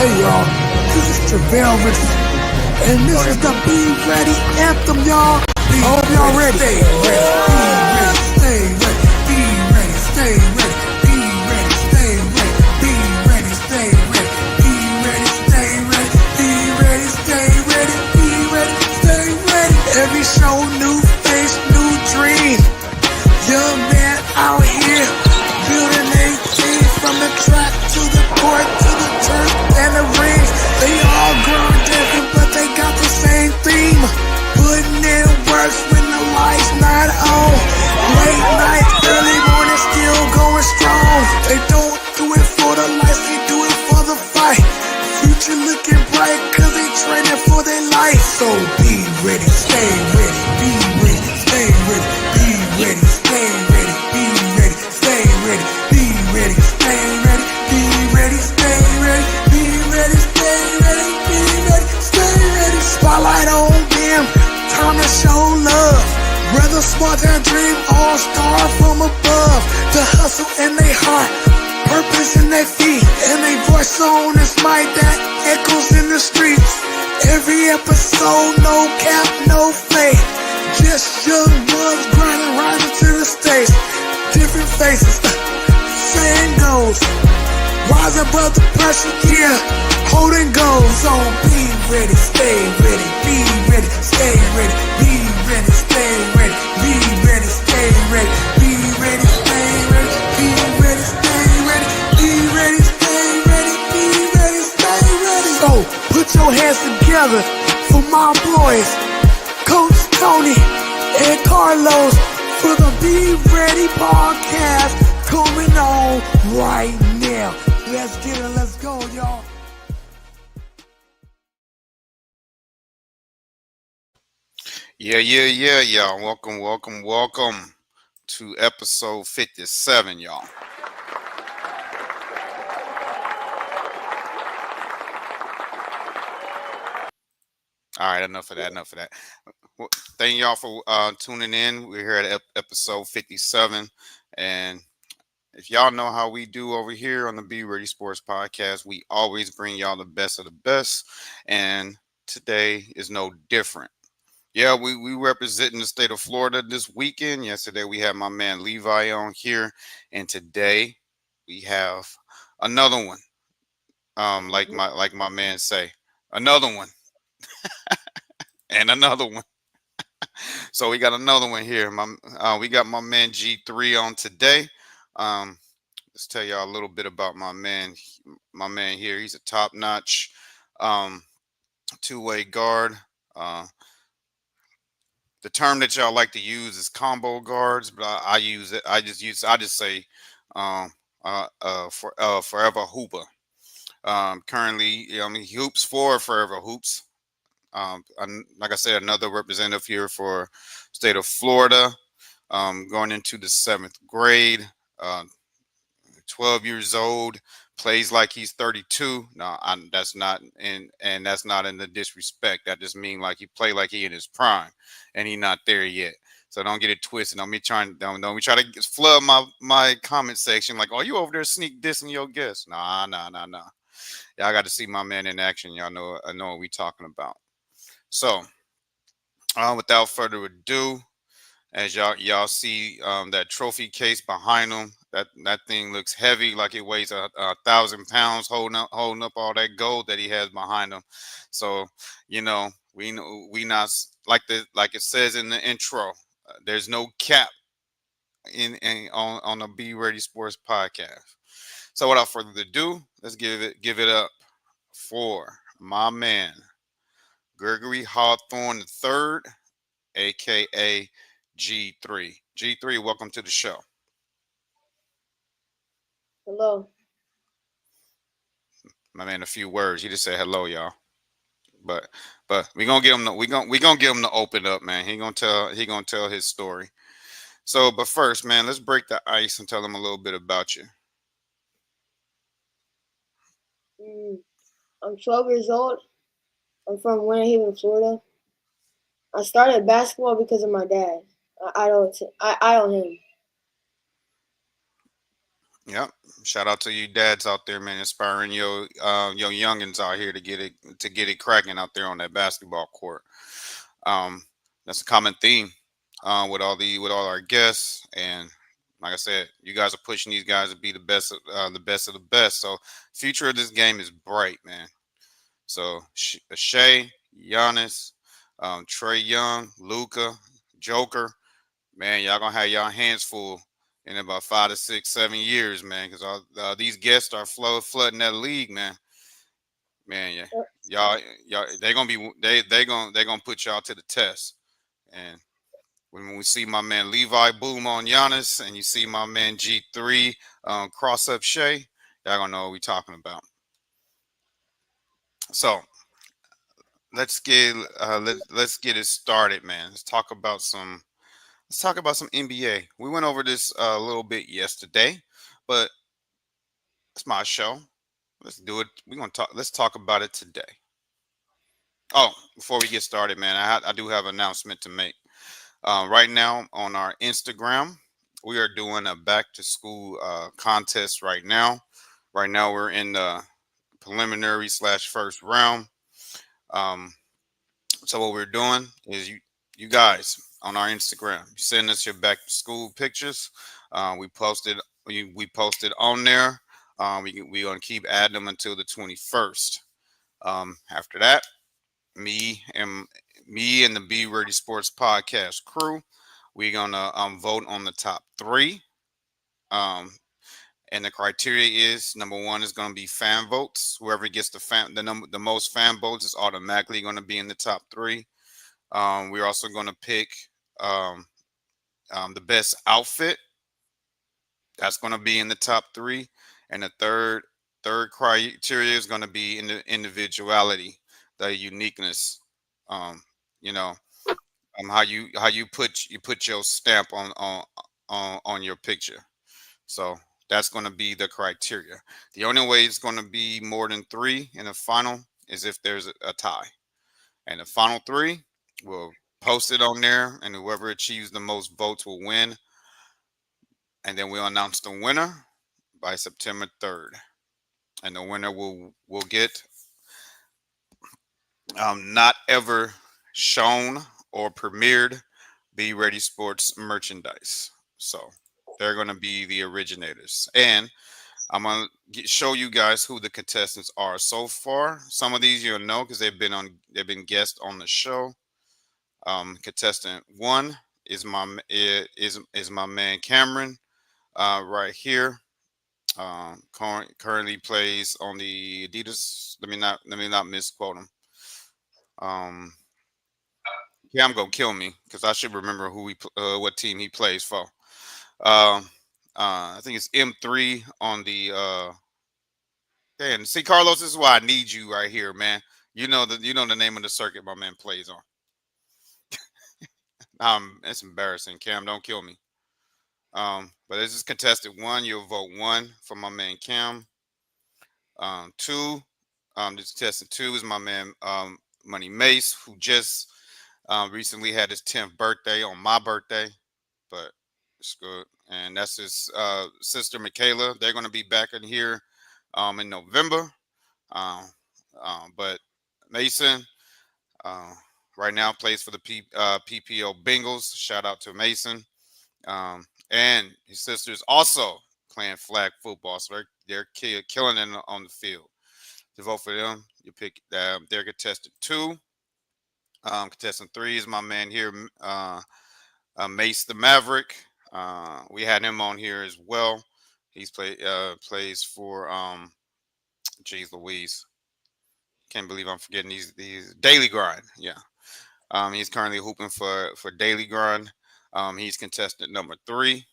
Hey y'all, this is Theron West II, and this is the Be Ready anthem, y'all. Hope y'all ready. Stay ready, stay ready, be ready, stay ready, be ready, stay ready, be ready, stay ready, be ready, stay ready, be ready, stay ready, be ready, stay ready. Every show, new face, new dream. Young man out here building a team from the track to the court to the turf and the ring. They all grown different, but they got the same theme. Putting in work when the lights not on. Late night, early morning, still going strong. They don't do it for the lights, they do it for the fight. Future looking bright, cause they training for their life. So be ready, stay ready, be ready, stay ready, be ready, stay ready, be ready, stay ready, be ready, stay ready, be ready, stay ready, be ready, stay ready, be ready, stay ready. Spotlight on them, time to show love. Brother smart and dream, all star from above. The hustle in their heart, purpose in their feet, and they voice on this mic that echoes in the streets. Every episode, no cap, no fake. Just young bugs grinding, rising to the stage. Different faces, same goals. Rise above the pressure, yeah, holding goals on. Be ready, stay ready, be ready, stay ready, be ready, stay ready, be ready, stay ready, be ready, stay ready, be ready, stay ready, be ready, stay ready, be ready, stay ready. So put your hands together for my boys, Coach Tony and Carlos, for the Be Ready podcast coming on right now. Let's get it, let's go, y'all. Yeah, y'all. Welcome to episode 57, y'all. All right, enough of that. Well, thank y'all for tuning in. We're here at episode 57, and if y'all know how we do over here on the Be Ready Sports Podcast, we always bring y'all the best of the best, and today is no different. Yeah, we representing the state of Florida this weekend. Yesterday we had my man Levi on here, and today we have another one. Like my man say, another one and another one. So we got another one here. We got my man G3 on today. Let's tell y'all a little bit about my man. My man here, he's a top-notch two-way guard. The term that y'all like to use is combo guards, but I use it. I just say forever hooper. Currently, he hoops for Forever Hoops. Like I said, another representative here for state of Florida. Going into the 7th grade. 12 years old, plays like he's 32. No, that's not and that's not in the disrespect. That just mean like he play like he in his prime, and he not there yet. So don't get it twisted. Don't be trying to flood my comment section like, oh, you over there sneak dissing your guests. Nah. Y'all got to see my man in action. Y'all know what we talking about. So, without further ado, as y'all see that trophy case behind him, that thing looks heavy, like it weighs 1,000 pounds, holding up all that gold that he has behind him. So we not like it says in the intro. There's no cap on the Be Ready Sports Podcast. So without further ado, let's give it up for my man Gregory Hawthorne III, aka G3. G3, welcome to the show. Hello. My man, a few words. He just said hello, y'all. But we gonna get him. We gonna get him to open up, man. He gonna tell his story. So, but first, man, let's break the ice and tell him a little bit about you. I'm 12 years old. I'm from Winter Haven, Florida. I started basketball because of my dad. I idol him. Yep. Shout out to you dads out there, man, inspiring your youngins out here to get it cracking out there on that basketball court. Um, that's a common theme with all our guests, and like I said, you guys are pushing these guys to be the best of the best. So future of this game is bright, man. So Shea, Giannis, Trey Young, Luca, Joker, man, y'all gonna have y'all hands full in about 5 to 6, 7 years, man, because all these guests are flooding that league, man. Man, yeah, Yep. y'all, they gonna put y'all to the test. And when we see my man Levi Boom on Giannis, and you see my man G3 cross up Shea, y'all gonna know what we talking about. So let's get it started, man. Let's talk about some NBA. We went over this a little bit yesterday, but it's my show. Let's do it. We're gonna talk. Let's talk about it today. Oh, before we get started, man, I do have an announcement to make. Right now on our Instagram, we are doing a back to school contest right now. Right now, we're in the preliminary slash first round. Um, so what we're doing is you guys on our Instagram send us your back to school pictures. We posted on there. We gonna keep adding them until the 21st. After that, me and me and the Be Ready Sports Podcast crew, we're gonna vote on the top three. Um, and the criteria is number one is gonna be fan votes. Whoever gets the most fan votes is automatically gonna be in the top three. We're also gonna pick um, the best outfit. That's gonna be in the top three, and the third criteria is gonna be in the individuality, the uniqueness. Um, you know, how you put your stamp on your picture. So that's going to be the criteria. The only way it's going to be more than three in the final is if there's a tie, and the final three will post it on there, and whoever achieves the most votes will win, and then we'll announce the winner by September 3rd, and the winner will get not ever shown or premiered Be Ready Sports merchandise. So they're going to be the originators. And I'm going to show you guys who the contestants are so far. Some of these you'll know because they've been guests on the show. Contestant one is is my man Cameron right here. Currently plays on the Adidas. Let me not misquote him. Cam gonna kill me because I should remember what team he plays for. Um, I think it's M3 on the. And see, Carlos, this is why I need you right here, man. You know the name of the circuit my man plays on. It's embarrassing. Cam, don't kill me. But this is contested one. You'll vote one for my man Cam. Two, this contestant two is my man Money Mace, who just recently had his 10th birthday on my birthday, but it's good. And that's his sister Michaela. They're going to be back in here in November. But Mason uh, right now plays for the PPO Bengals. Shout out to Mason. And his sister's also playing flag football, so they're killing it on the field. To vote for them, you pick their contestant two. Contestant three is my man here, Mace the Maverick. We had him on here as well. Plays for geez Louise. Can't believe I'm forgetting these Daily Grind. Yeah. He's currently hooping for Daily Grind. He's contestant number three.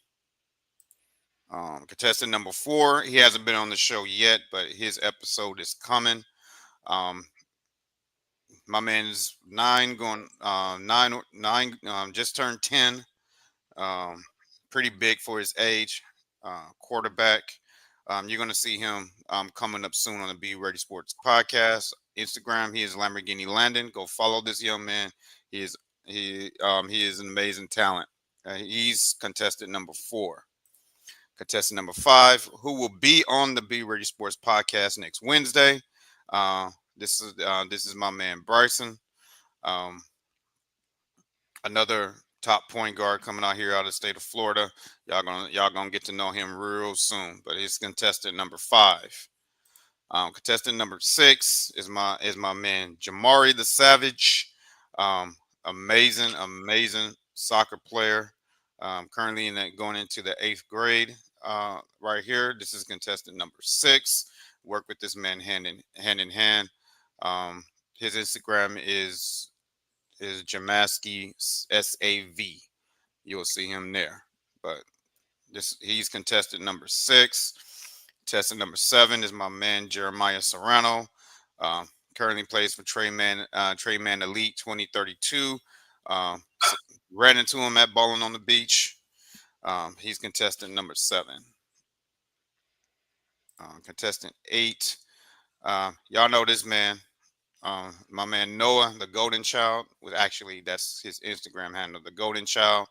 Contestant number four, he hasn't been on the show yet, but his episode is coming. Um, my man's nine, just turned 10. Pretty big for his age. Quarterback. You're going to see him coming up soon on the Be Ready Sports podcast. Instagram, he is Lamborghini Landon. Go follow this young man. He is an amazing talent. He's contestant number four. Contestant number 5, who will be on the Be Ready Sports podcast next Wednesday. This is my man Bryson. Um, Another top point guard coming out here out of the state of Florida. Y'all gonna get to know him real soon. But he's contestant number 5. Contestant number 6 is my man Jamari the Savage. Um, amazing soccer player. Currently going into the 8th grade. Right here, this is contestant number 6. Work with this man hand in hand. Um, his Instagram is Jamaski SAV. You'll see him there. But he's contestant number 6. Contestant number 7 is my man Jeremiah Serrano. Currently plays for Trayman Elite 2032. Ran into him at Bowling on the Beach. He's contestant number 7. Contestant 8. Y'all know this man. My man Noah, the Golden Child, that's his Instagram handle, the Golden Child.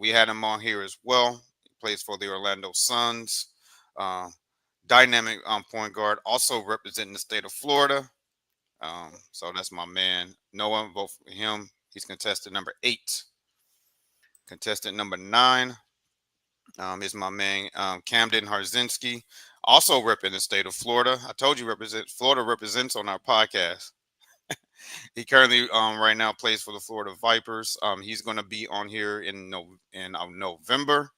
We had him on here as well. He plays for the Orlando Suns. Dynamic point guard, also representing the state of Florida. So that's my man Noah. Vote for him. He's contestant number 8. Contestant number 9 is my man Camden Harzinski, also representing the state of Florida. I told you Florida represents on our podcast. He currently right now plays for the Florida Vipers. He's going to be on here in November.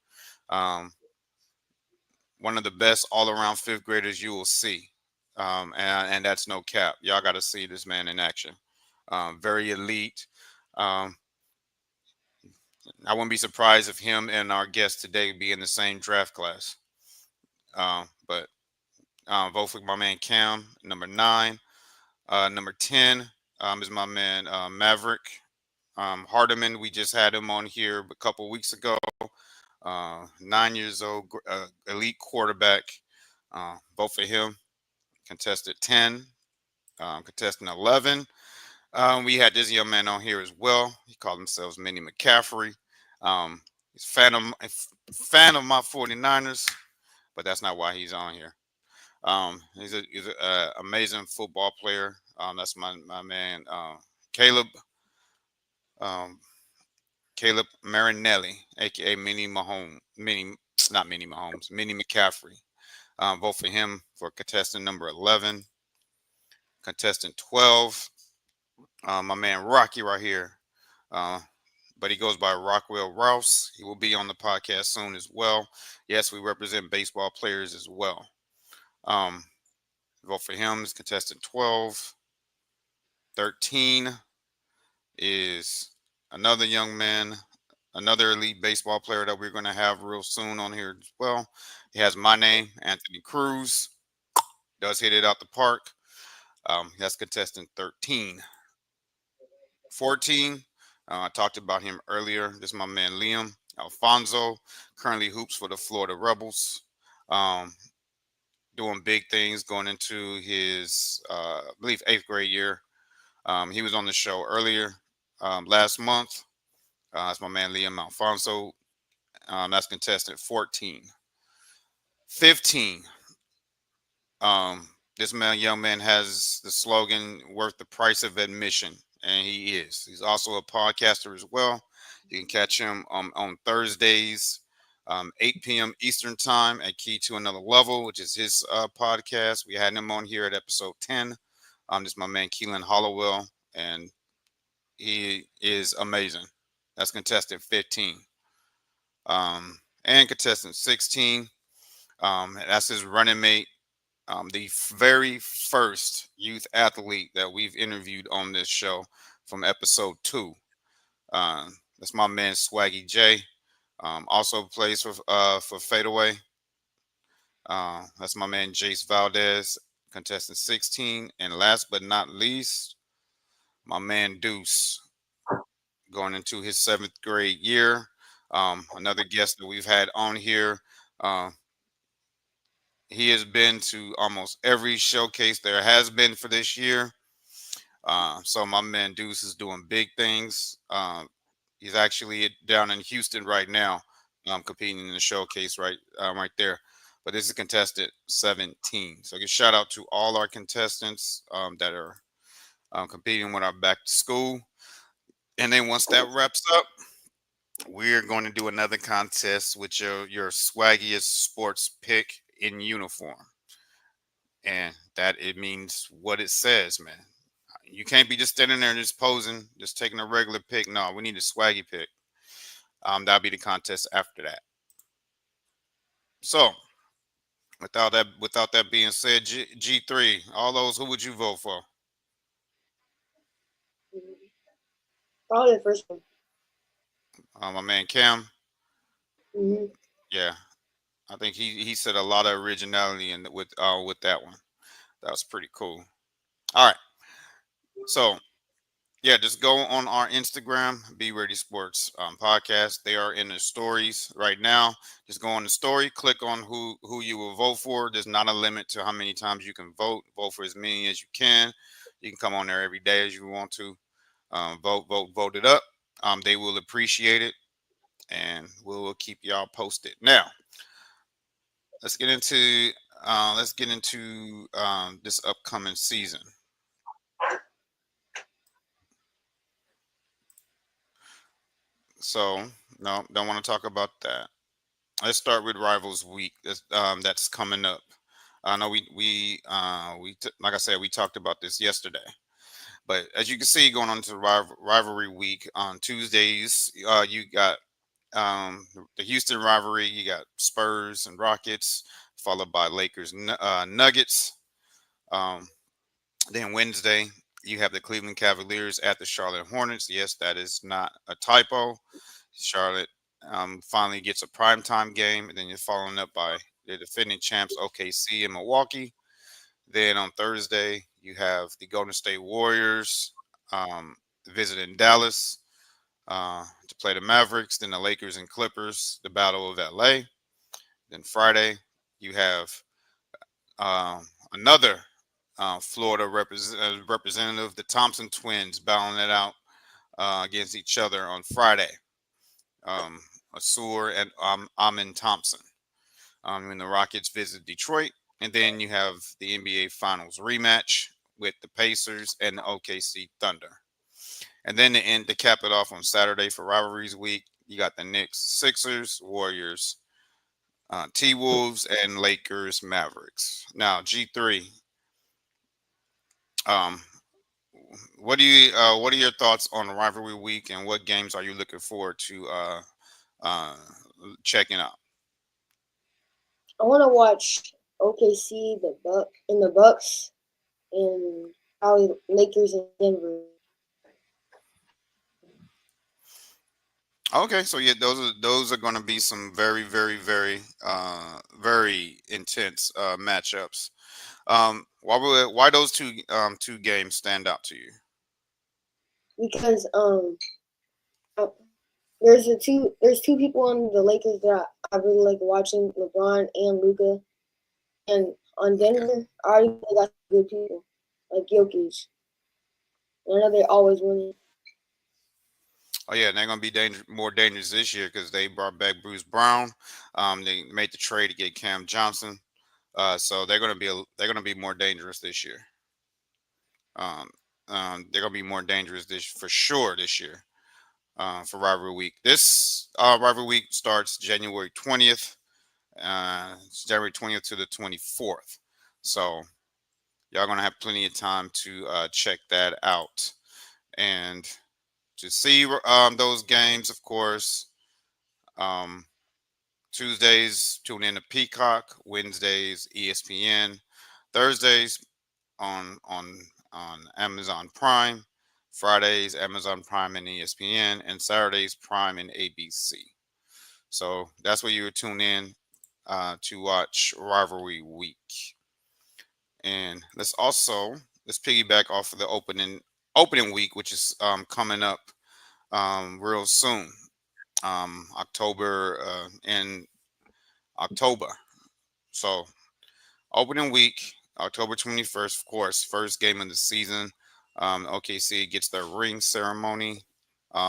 One of the best all-around 5th graders you will see. And that's no cap. Y'all got to see this man in action. Very elite. I wouldn't be surprised if him and our guest today be in the same draft class. But vote for my man Cam, number 9. Number 10 is my man Maverick Hardiman. We just had him on here a couple weeks ago. 9 years old, elite quarterback. Vote for him. Contestant 10. Contestant 11. We had this young man on here as well. He called himself Minnie McCaffrey. He's a fan of my 49ers, but that's not why he's on here. He's an amazing football player. That's my man Caleb Marinelli, aka Minnie McCaffrey. Vote for him for contestant number 11. Contestant 12, my man Rocky right here. But he goes by Rockwell Rouse. He will be on the podcast soon as well. Yes, we represent baseball players as well. Vote for him as contestant 12. 13 is another young man, another elite baseball player that we're going to have real soon on here as well. He has my name, Anthony Cruz. Does hit it out the park. That's contestant 13. 14, I talked about him earlier. This is my man Liam Alfonso, currently hoops for the Florida Rebels. Doing big things going into his, I believe, 8th grade year. He was on the show earlier last month. That's my man Liam Alfonso. That's contestant 14. 15. This young man has the slogan "Worth the price of admission," and he is. He's also a podcaster as well. You can catch him on Thursdays, 8 p.m. Eastern time at Key to Another Level, which is his podcast. We had him on here at episode 10. This is my man Keelan Hollowell, and he is amazing. That's contestant 15. And contestant 16. That's his running mate. The very first youth athlete that we've interviewed on this show from episode 2. That's my man Swaggy J. Also plays for Fadeaway. That's my man Jace Valdez, contestant 16. And last but not least, my man Deuce, going into his 7th grade year. Another guest that we've had on here. He has been to almost every showcase there has been for this year. So my man Deuce is doing big things. He's actually down in Houston right now, competing in the showcase right there. But this is contested 17. So give shout out to all our contestants that are competing with our back to school. And then once that wraps up, we're going to do another contest with your swaggiest sports pick in uniform. And that it means what it says, man. You can't be just standing there and just posing, just taking a regular pick. No, we need a swaggy pick. That'll be the contest after that. So without that being said, G3, all those, who would you vote for? Probably the first one. My man Cam. Mm-hmm. Yeah, I think he said a lot of originality in with that one. That was pretty cool. All right, so yeah, just go on our Instagram, Be Ready Sports podcast. They are in the stories right now. Just go on the story, click on who you will vote for. There's not a limit to how many times you can vote. Vote for as many as you can. You can come on there every day as you want to. Vote it up. They will appreciate it, and we'll keep y'all posted. Now, let's get into this upcoming season. So, no, don't want to talk about that. Let's start with Rivals Week. That's coming up. I know like I said, we talked about this yesterday. But as you can see, going on to rivalry week on Tuesdays, you got the Houston rivalry. You got Spurs and Rockets, followed by Lakers Nuggets. Um, then Wednesday, you have the Cleveland Cavaliers at the Charlotte Hornets. Yes, that is not a typo. Charlotte finally gets a primetime game, and then you're following up by the defending champs OKC and Milwaukee. Then on Thursday, you have the Golden State Warriors visiting Dallas to play the Mavericks. Then the Lakers and Clippers, the Battle of LA. Then Friday, you have another Florida representative, the Thompson twins, battling it out against each other on Friday. Asur and Amin Thompson. When the Rockets visit Detroit. And then you have the NBA Finals rematch with the Pacers and the OKC Thunder. And then to cap it off on Saturday for Rivalries Week, you got the Knicks, Sixers, Warriors, T-Wolves, and Lakers, Mavericks. Now, G3, um, what are your thoughts on Rivalry Week, and what games are you looking forward to checking out? I want to watch OKC, the Bucks, and probably Lakers and Denver. Okay, so yeah, those are going to be some very, very, very, very intense matchups. Why those two games stand out to you? Because there's two people on the Lakers that I really like watching, LeBron and Luka. And on Denver, I already got good people like Jokic. And I know they're always winning. Oh yeah, and they're gonna be more dangerous this year because they brought back Bruce Brown. They made the trade to get Cam Johnson. So they're gonna be more dangerous this year. Um, they're gonna be more dangerous for sure this year. For rivalry week. This rivalry week starts January 20th. It's January 20th to the 24th. So y'all gonna have plenty of time to check that out. And to see those games, of course, Tuesdays tune in to Peacock, Wednesdays ESPN, Thursdays on Amazon Prime, Fridays Amazon Prime and ESPN, and Saturdays Prime and ABC. So that's where you tune in to watch Rivalry Week. And let's piggyback off of the opening week, which is coming up real soon, in October. So opening week, October 21st, of course, first game of the season. OKC gets their ring ceremony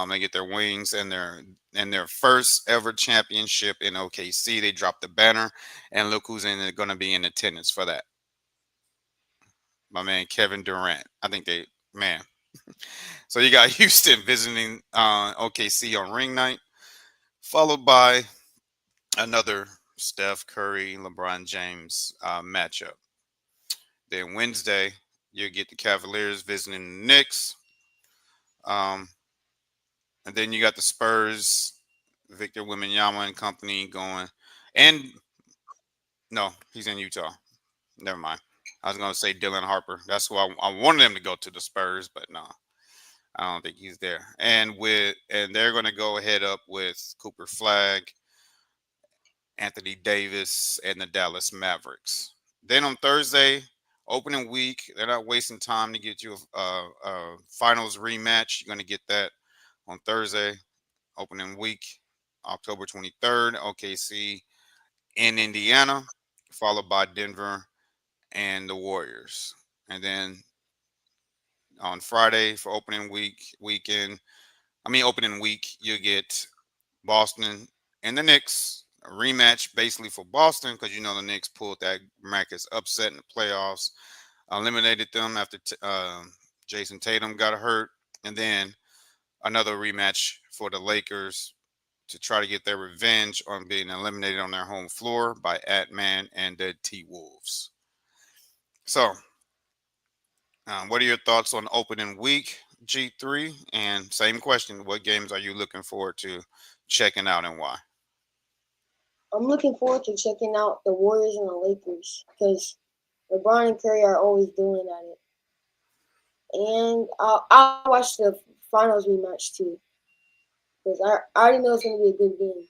They get their wings and their first ever championship in OKC. They dropped the banner, and look who's going to be in attendance for that. My man Kevin Durant. I think man. So you got Houston visiting OKC on ring night, followed by another Steph Curry, LeBron James matchup. Then Wednesday, you get the Cavaliers visiting the Knicks. Um, and then you got the Spurs, Victor Wembanyama and company going. And no, he's in Utah. Never mind. I was going to say Dylan Harper. That's why I wanted him to go to the Spurs, but no, I don't think he's there. And they're going to go head up with Cooper Flag, Anthony Davis, and the Dallas Mavericks. Then on Thursday, opening week, they're not wasting time to get you a finals rematch. You're going to get that on Thursday, opening week, October 23rd, OKC in Indiana, followed by Denver and the Warriors. And then on Friday for opening week, you get Boston and the Knicks. A rematch basically for Boston because the Knicks pulled that miraculous upset in the playoffs, eliminated them after Jason Tatum got hurt, and then another rematch for the Lakers to try to get their revenge on being eliminated on their home floor by Ant-Man and the T-Wolves. So, what are your thoughts on opening week, G3? And same question, what games are you looking forward to checking out and why? I'm looking forward to checking out the Warriors and the Lakers because LeBron and Curry are always doing at it. And I'll watch the finals rematch too because I already know it's going to be a good game.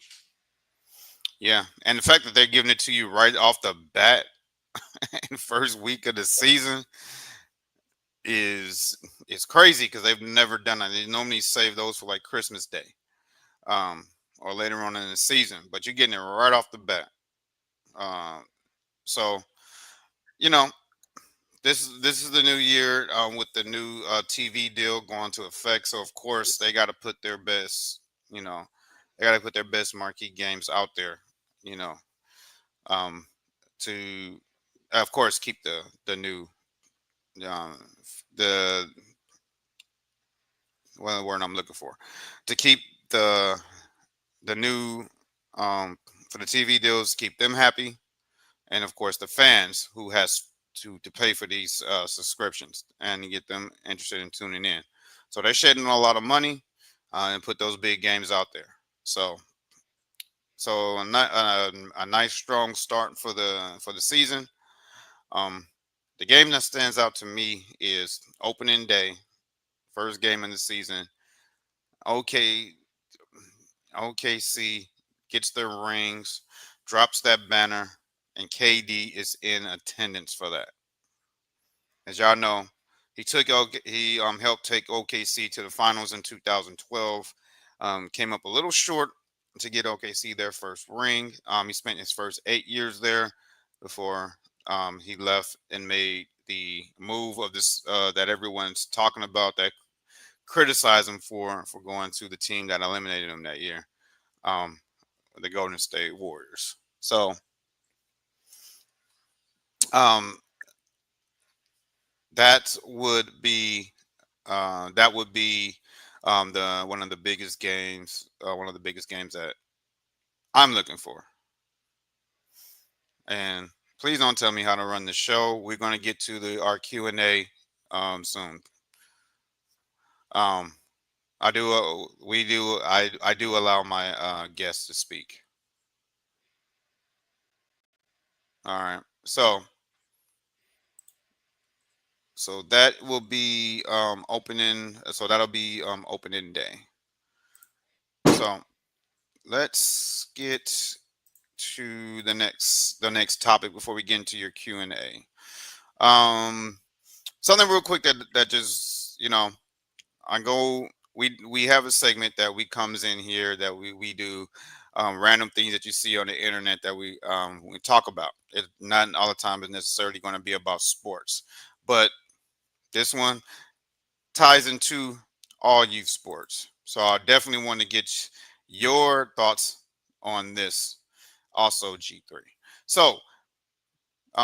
Yeah, and the fact that they're giving it to you right off the bat in the first week of the season is crazy because they've never done it. They normally save those for like Christmas Day. Or later on in the season, but you're getting it right off the bat. So this is the new year with the new TV deal going to effect. So of course they got to put their best, marquee games out there, to of course keep the new the well, the word I'm looking for, to keep the new for the TV deals, keep them happy, and of course the fans who has to pay for these subscriptions and get them interested in tuning in. So they're shedding a lot of money and put those big games out there. So a nice strong start for the season. The game that stands out to me is opening day, first game in the season. OKC gets their rings, drops that banner, and KD is in attendance for that. As y'all know, he helped take OKC to the finals in 2012. Came up a little short to get OKC their first ring. He spent his first 8 years there before he left and made the move of this that everyone's talking about, that criticize him for going to the team that eliminated him that year, the Golden State Warriors. So that would be the one of the biggest games that I'm looking for. And please don't tell me how to run the show. We're going to get to our Q&A soon. I do allow my guests to speak. All right. So that will be opening. So that'll be opening day. So let's get to the next topic before we get into your Q&A. Something real quick that just we have a segment that we comes in here that we do random things that you see on the internet that we talk about. It not all the time is necessarily going to be about sports, but this one ties into all youth sports. So I definitely want to get your thoughts on this also, G3. So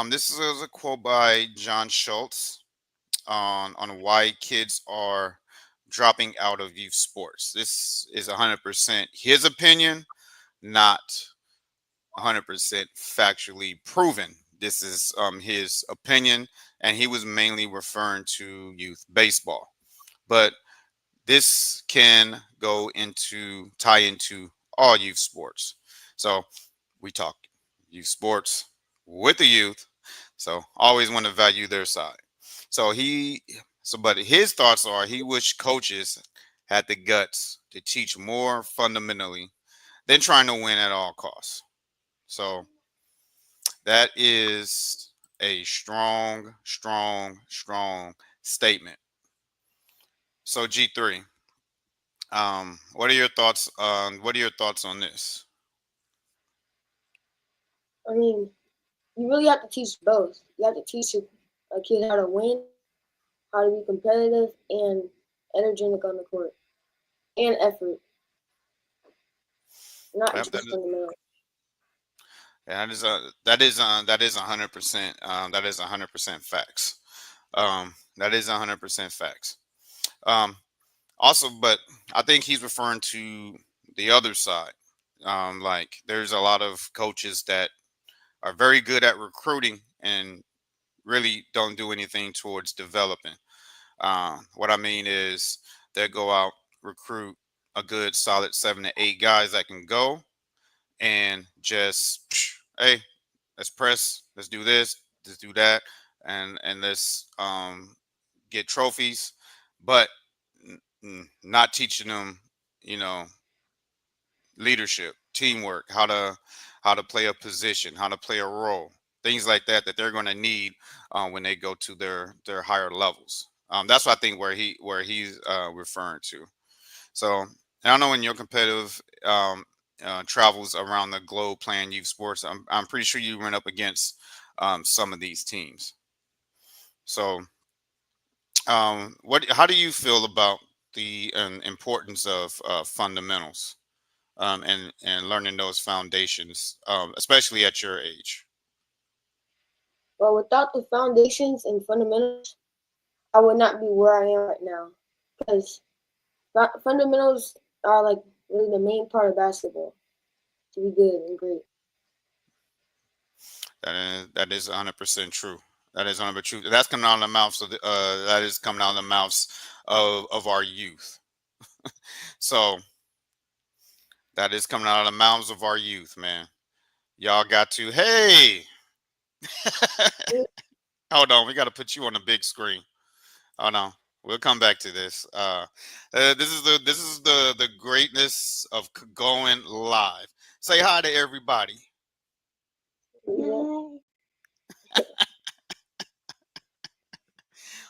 this is a quote by John Schultz on why kids are dropping out of youth sports. This is 100% his opinion, not 100% factually proven. This is his opinion, and he was mainly referring to youth baseball. But this can tie into all youth sports. So we talk youth sports with the youth. So always want to value their side. So but his thoughts are he wish coaches had the guts to teach more fundamentally than trying to win at all costs. So that is a strong, strong, strong statement. So G3, what are your thoughts on this? I mean, you really have to teach both. You have to teach a kid how to win, how to be competitive, and energetic on the court, and effort, not Yep, just fundamental. that is 100%. That is 100% facts. That is 100% facts. Um, Also, but I think he's referring to the other side. Like there's a lot of coaches that are very good at recruiting and really don't do anything towards developing. What I mean is they go out, recruit a good solid 7 to 8 guys that can go and just, hey, let's press, let's do this, let's do that, and let's get trophies, but not teaching them, you know, leadership, teamwork, how to play a position, how to play a role, things like that they're going to need when they go to their higher levels. That's what I think where he's referring to. So I don't know in your competitive travels around the globe playing youth sports. I'm pretty sure you run up against some of these teams. So how do you feel about the importance of fundamentals and learning those foundations, especially at your age? But without the foundations and fundamentals, I would not be where I am right now. Because fundamentals are like really the main part of basketball to be good and great. That is 100% true. That is 100% true. That's coming out of the mouths of that is coming out of the mouths of our youth. So that is coming out of the mouths of our youth, man. Y'all got to, hey, hold on, we got to put you on the big screen. Oh no, we'll come back to this. This is the greatness of going live. Say hi to everybody.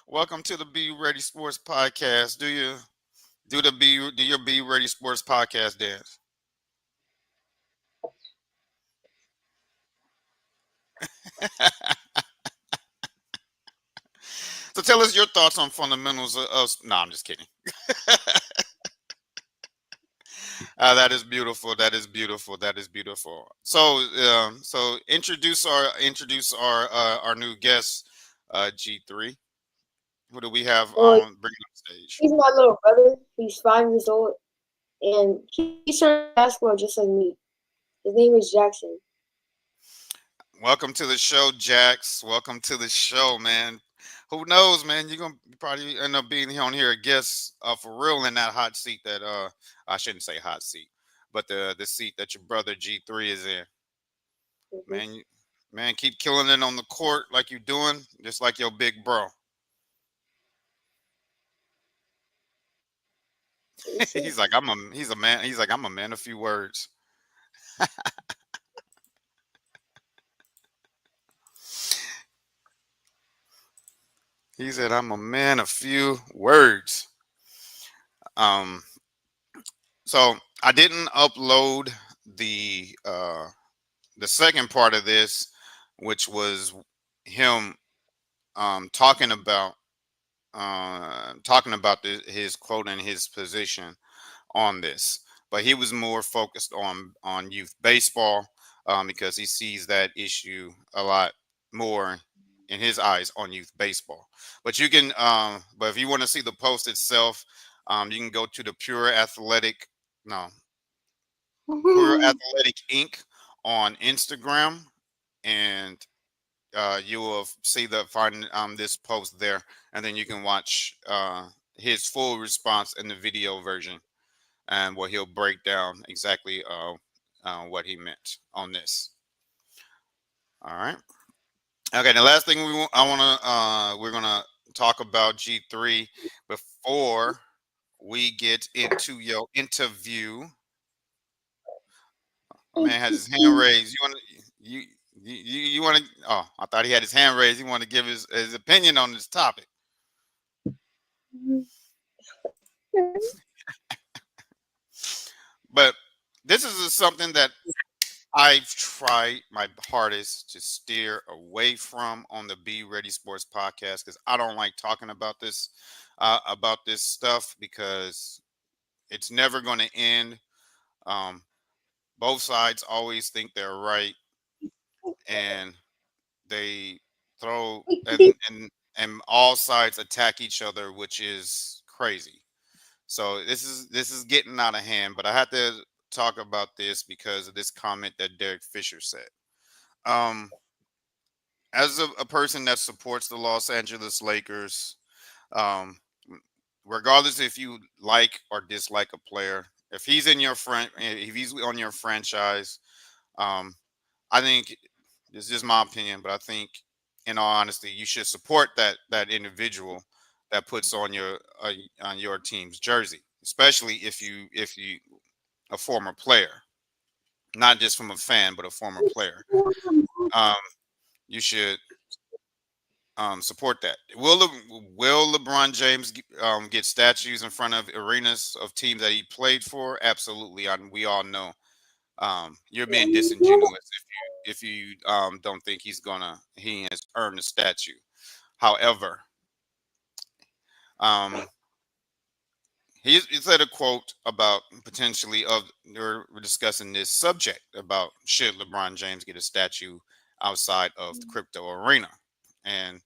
Welcome to the Be Ready Sports Podcast. Do your Be Ready Sports Podcast dance? So tell us your thoughts on fundamentals of no, I'm just kidding. That is beautiful. That is beautiful. That is beautiful. So introduce our new guest, G3. Who do we have Well, on bringing on stage? he's my little brother. He's 5 years old, and he started basketball just like me. His name is Jackson. Welcome to the show, Jax. Welcome to the show, man. Who knows, man? You're gonna probably end up being on here a guest for real in that hot seat that I shouldn't say hot seat, but the seat that your brother G3 is in. Mhm. Man, man, keep killing it on the court like you're doing, just like your big bro. he's like he's a man. He's like I'm a man of few words. He said I'm a man of few words. Um, so I didn't upload the second part of this, which was him talking about his quote and his position on this, but he was more focused on youth baseball, because he sees that issue a lot more in his eyes on youth baseball. But you can, but if you want to see the post itself, you can go to the Pure Athletic Inc. on Instagram, and you will see find this post there, and then you can watch his full response in the video version, and where he'll break down exactly what he meant on this. All right. Okay. The last thing we're gonna talk about G3 before we get into your interview. My man has his hand raised. You want to? Oh, I thought he had his hand raised. He wanted to give his opinion on this topic. But this is something that I've tried my hardest to steer away from on the Be Ready Sports podcast, because I don't like talking about this stuff, because it's never going to end. Both sides always think they're right, and they throw and all sides attack each other, which is crazy. So this is getting out of hand, but I had to talk about this because of this comment that Derek Fisher said. Um, as a person that supports the Los Angeles Lakers, um, regardless if you like or dislike a player, if he's if he's on your franchise, um, I think this is my opinion, but I think, in all honesty, you should support that individual that puts on your team's jersey, especially if you a former player, not just from a fan, but a former player. Um, you should support that. Will LeBron James get statues in front of arenas of teams that he played for? Absolutely. We all know you're being disingenuous if you don't think he has earned a statue. However, um, he said a quote about potentially of we're discussing this subject about should LeBron James get a statue outside of the crypto arena, and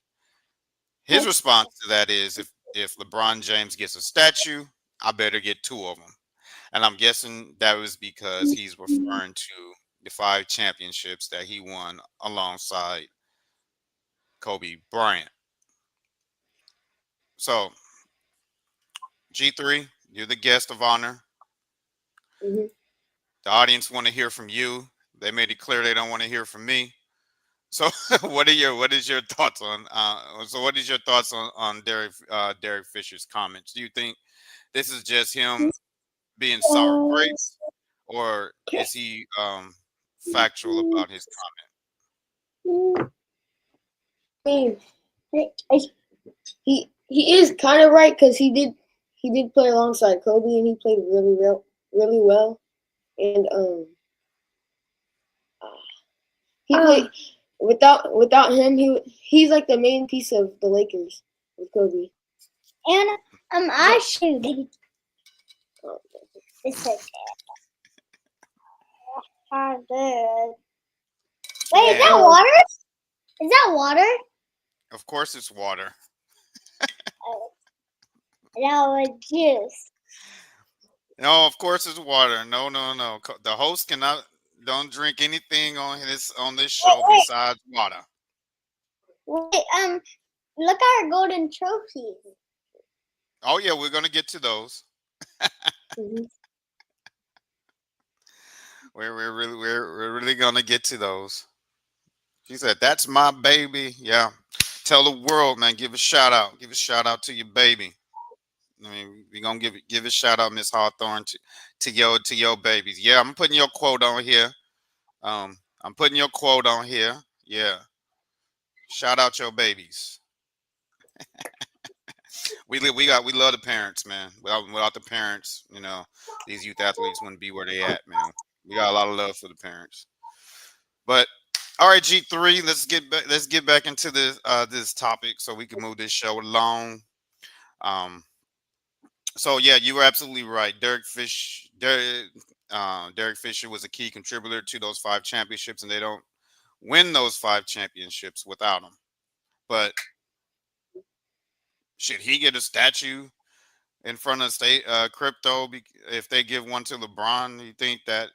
his response to that is if LeBron James gets a statue, I better get two of them. And I'm guessing that was because he's referring to the 5 championships that he won alongside Kobe Bryant. So, G3, you're the guest of honor. Mm-hmm. The audience want to hear from you. They made it clear they don't want to hear from me. So, what is your thoughts on? What is your thoughts on Derek Fisher's comments? Do you think this is just him being sour grapes, or is he factual about his comment? I mean, he is kind of right, because he did play alongside Kobe, and he played really well, and he played without him, he's like the main piece of the Lakers with Kobe. And I shoot. It's okay. I'm good. Wait, is that water? Is that water? Of course, it's water. No, it's juice. No, of course it's water. No. The host don't drink anything on this show besides water. Wait, look at our golden trophies. Oh yeah, we're gonna get to those. Mm-hmm. We're really gonna get to those. She said, "That's my baby." Yeah, tell the world, man. Give a shout out. Give a shout out to your baby. I mean, we're gonna give a shout out, Miss Hawthorne, to your babies. Yeah, I'm putting your quote on here. I'm putting your quote on here. Yeah, shout out your babies. we love the parents, man. Without the parents, these youth athletes wouldn't be where they at, man. We got a lot of love for the parents. But all right, G3, let's get back into this topic so we can move this show along. So yeah, you were absolutely right. Derek Fisher was a key contributor to those 5 championships, and they don't win those 5 championships without him. But should he get a statue in front of state crypto if they give one to LeBron? You think that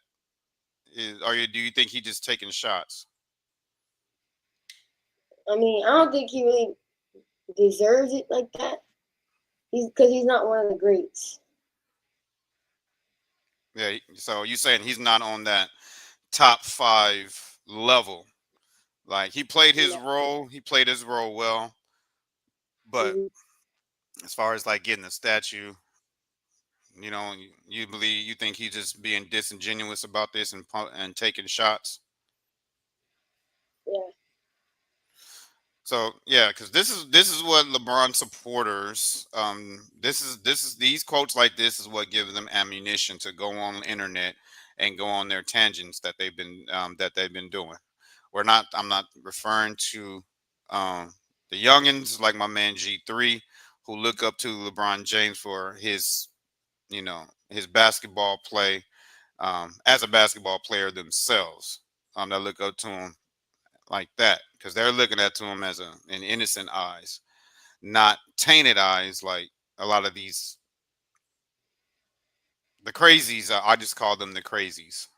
is, or do you think he just taking shots? I mean, I don't think he really deserves it like that. He's not one of the greats. Yeah. So you saying he's not on that top 5 level? Like he played his Yeah. role, he played his role well, but Mhm. as far as like getting a statue, you think he's just being disingenuous about this and taking shots. Yeah. So yeah, because this is what LeBron supporters this is these quotes like this is what gives them ammunition to go on the internet and go on their tangents that they've been doing. I'm not referring to the youngins like my man G3 who look up to LeBron James for his basketball play as a basketball player themselves. That look up to him like that because they're looking at to him as an innocent eyes, not tainted eyes like a lot of these the crazies. I just call them the crazies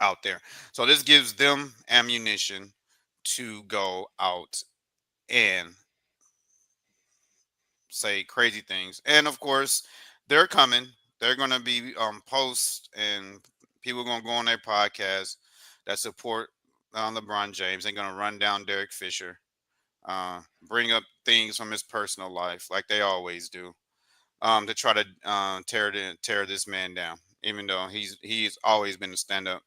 out there. So this gives them ammunition to go out and say crazy things. And of course, they're coming. They're going to be posts and people going to go on their podcast that support LeBron James. They're going to run down Derek Fisher, bring up things from his personal life like they always do, to try to tear this man down. Even though he's always been a stand up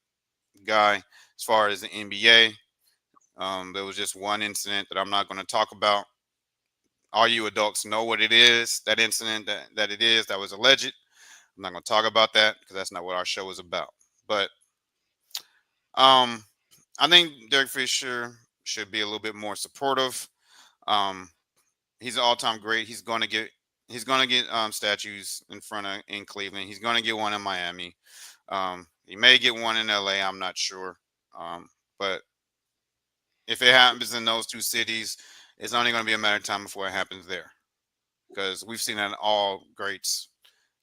guy as far as the NBA. There was just one incident that I'm not going to talk about. All you adults know what it is, that incident that was alleged. I'm not going to talk about that because that's not what our show is about. But um, I think Derek Fisher should be a little bit more supportive. Um, he's an all-time great. He's going to get statues in Cleveland. He's going to get one in Miami. He may get one in LA. I'm not sure. But if it happens in those 2 cities, it's only going to be a matter of time before it happens there. Because we've seen that all greats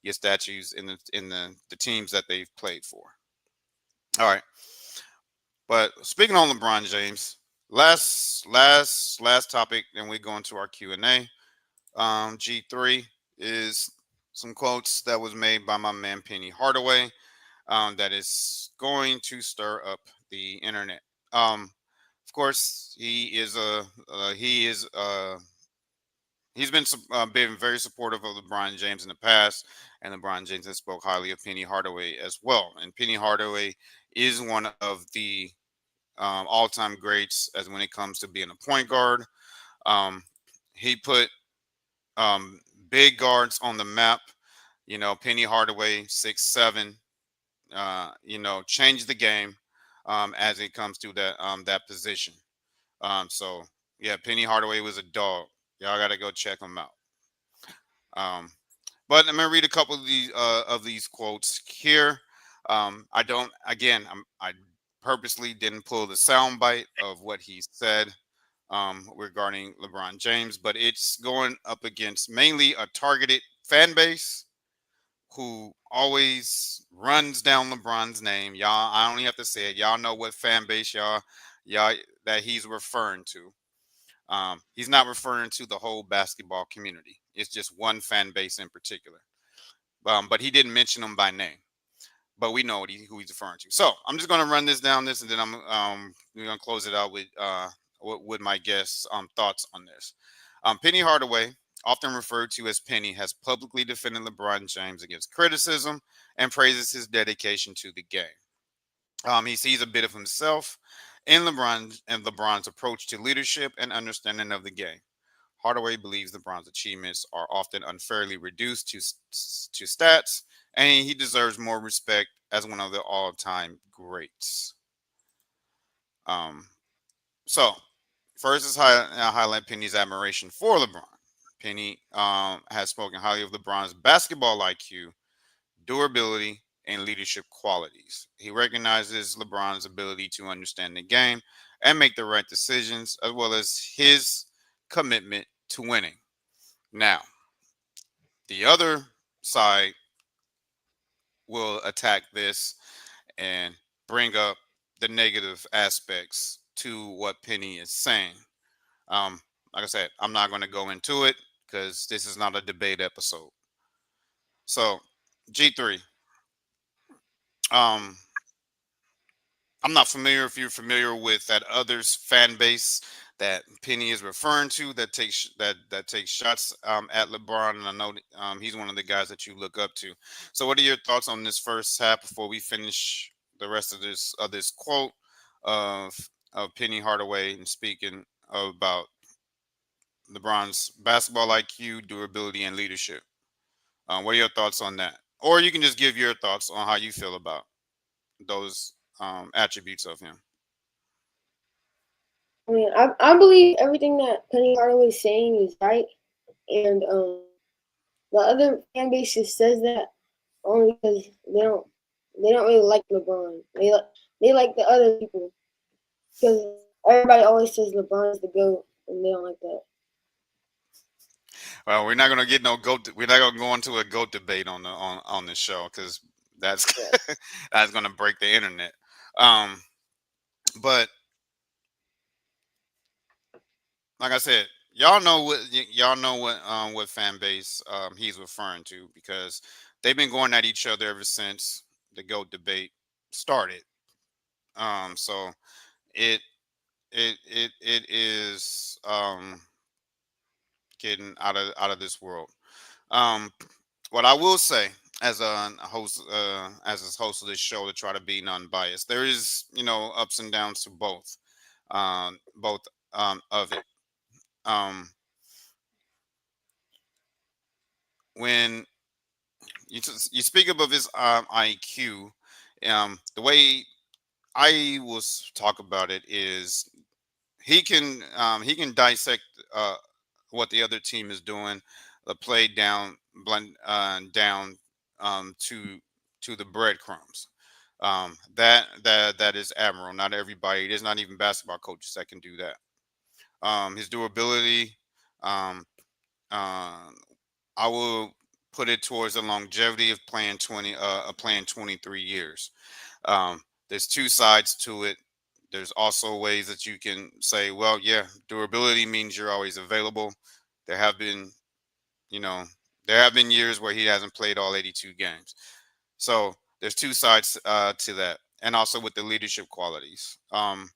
get statues in the teams that they've played for. All right, but speaking on LeBron James, last topic, then we go into our Q&A. G3 is some quotes that was made by my man Penny Hardaway, that is going to stir up the internet. Of course, he's been very supportive of LeBron James in the past, and LeBron James has spoke highly of Penny Hardaway as well. And Penny Hardaway is one of the all-time greats as when it comes to being a point guard. Um, he put um, big guards on the map. Penny Hardaway, 6'7", changed the game as it comes to that position. So yeah, Penny Hardaway was a dog. Y'all got to go check him out. But I'm gonna read a couple of these quotes here. I don't. Again, I purposely didn't pull the soundbite of what he said regarding LeBron James, but it's going up against mainly a targeted fan base who always runs down LeBron's name. Y'all, I don't even have to say it. Y'all know what fan base y'all that he's referring to. He's not referring to the whole basketball community. It's just one fan base in particular. But he didn't mention them by name. But we know who he's referring to. So I'm just going to run this, and then we're going to close it out with my guests' thoughts on this. Penny Hardaway, often referred to as Penny, has publicly defended LeBron James against criticism and praises his dedication to the game. He sees a bit of himself in LeBron's approach to leadership and understanding of the game. Hardaway believes LeBron's achievements are often unfairly reduced to stats, and he deserves more respect as one of the all-time greats. So, first is highlight Penny's admiration for LeBron. Penny has spoken highly of LeBron's basketball IQ, durability, and leadership qualities. He recognizes LeBron's ability to understand the game and make the right decisions, as well as his commitment to winning. Now, the other side will attack this and bring up the negative aspects to what Penny is saying. Um, like I said, I'm not going to go into it because this is not a debate episode. So, G3. Um, I'm not familiar if you're familiar with that others fan base that Penny is referring to that takes shots at LeBron, and I know he's one of the guys that you look up to. So, what are your thoughts on this first half before we finish the rest of this quote of Penny Hardaway and speaking about LeBron's basketball IQ, durability, and leadership? What are your thoughts on that? Or you can just give your thoughts on how you feel about those attributes of him. I mean, I believe everything that Penny Hardaway is saying is right, and the other fan base just says that only because they don't really like LeBron. They like the other people because everybody always says LeBron is the GOAT, and they don't like that. Well, we're not gonna get no goat. We're not gonna go into a goat debate on this show because that's Yeah. that's gonna break the internet. Um, but like I said, y'all know what fan base he's referring to because they've been going at each other ever since the goat debate started. So it it is getting out of this world. Um, what I will say as a host, as a host of this show, to try to be non-biased, there is ups and downs to both of it. Um, when you speak above his IQ, the way I will talk about it is he can dissect what the other team is doing, the play down blend down to the breadcrumbs. That is admirable. Not everybody. There's not even basketball coaches that can do that. His durability. Um, uh, I will put it towards the longevity of playing 23 years. There's two sides to it. There's also ways that you can say, well, yeah, durability means you're always available. There have been, you know, there have been years where he hasn't played all 82 games. So there's two sides to that, and also with the leadership qualities. Um,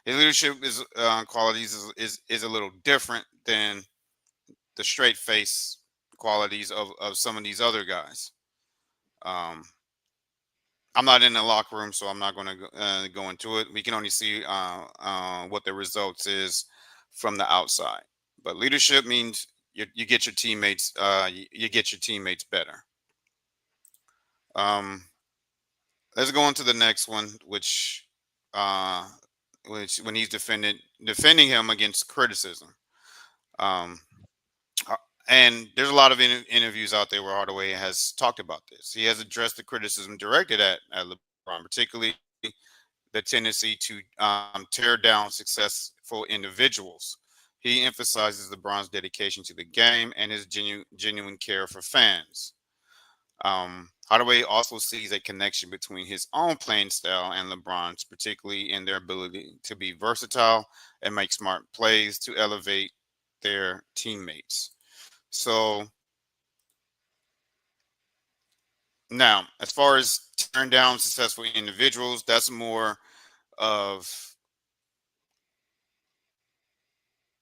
his leadership qualities is a little different than the straight face qualities of some of these other guys. Um, I'm not in the locker room, so I'm not going to go into it. We can only see what the results is from the outside. But leadership means you get your teammates. You get your teammates better. Um, let's go on to the next one, uh, which when he's defending him against criticism. Um, Uh, and there's a lot of interviews out there where Hardaway has talked about this. He has addressed the criticism directed at LeBron, particularly the tendency to tear down successful individuals. He emphasizes LeBron's dedication to the game and his genuine care for fans. Hardaway also sees a connection between his own playing style and LeBron's, particularly in their ability to be versatile and make smart plays to elevate their teammates. So now, as far as turn down successful individuals, that's more of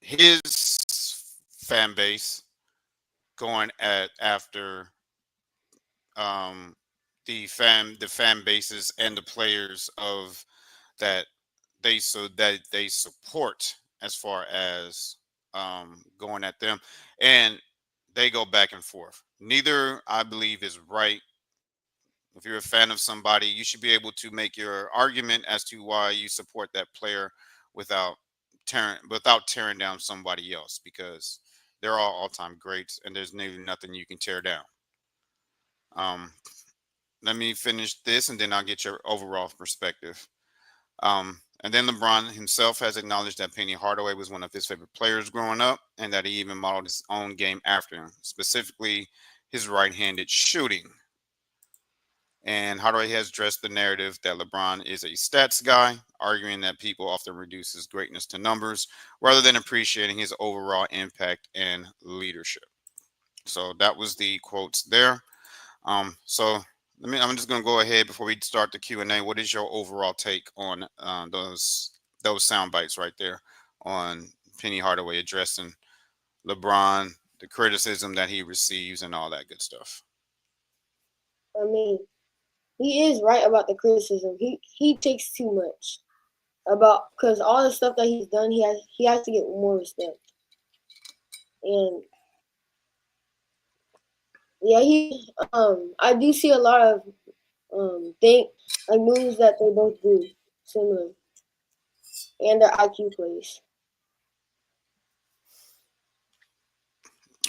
his fan base going at after um, the fan bases and the players of that they support as far as going at them, and they go back and forth. Neither I believe is right. If you're a fan of somebody, you should be able to make your argument as to why you support that player without tearing down somebody else, because they're all-time greats and there's nothing you can tear down. Um, Let me finish this and then I'll get your overall perspective. And then LeBron himself has acknowledged that Penny Hardaway was one of his favorite players growing up, and that he even modeled his own game after him, specifically his right-handed shooting. And Hardaway has addressed the narrative that LeBron is a stats guy, arguing that people often reduce his greatness to numbers rather than appreciating his overall impact and leadership. So that was the quotes there. So I'm just going to go ahead before we start the Q&A. What is your overall take on those sound bites right there on Penny Hardaway addressing LeBron, the criticism that he receives, and all that good stuff? I mean, he is right about the criticism. He takes too much because all the stuff that he's done, he has to get more respect. And yeah, I do see a lot of moves that they both do similar, and their IQ plays.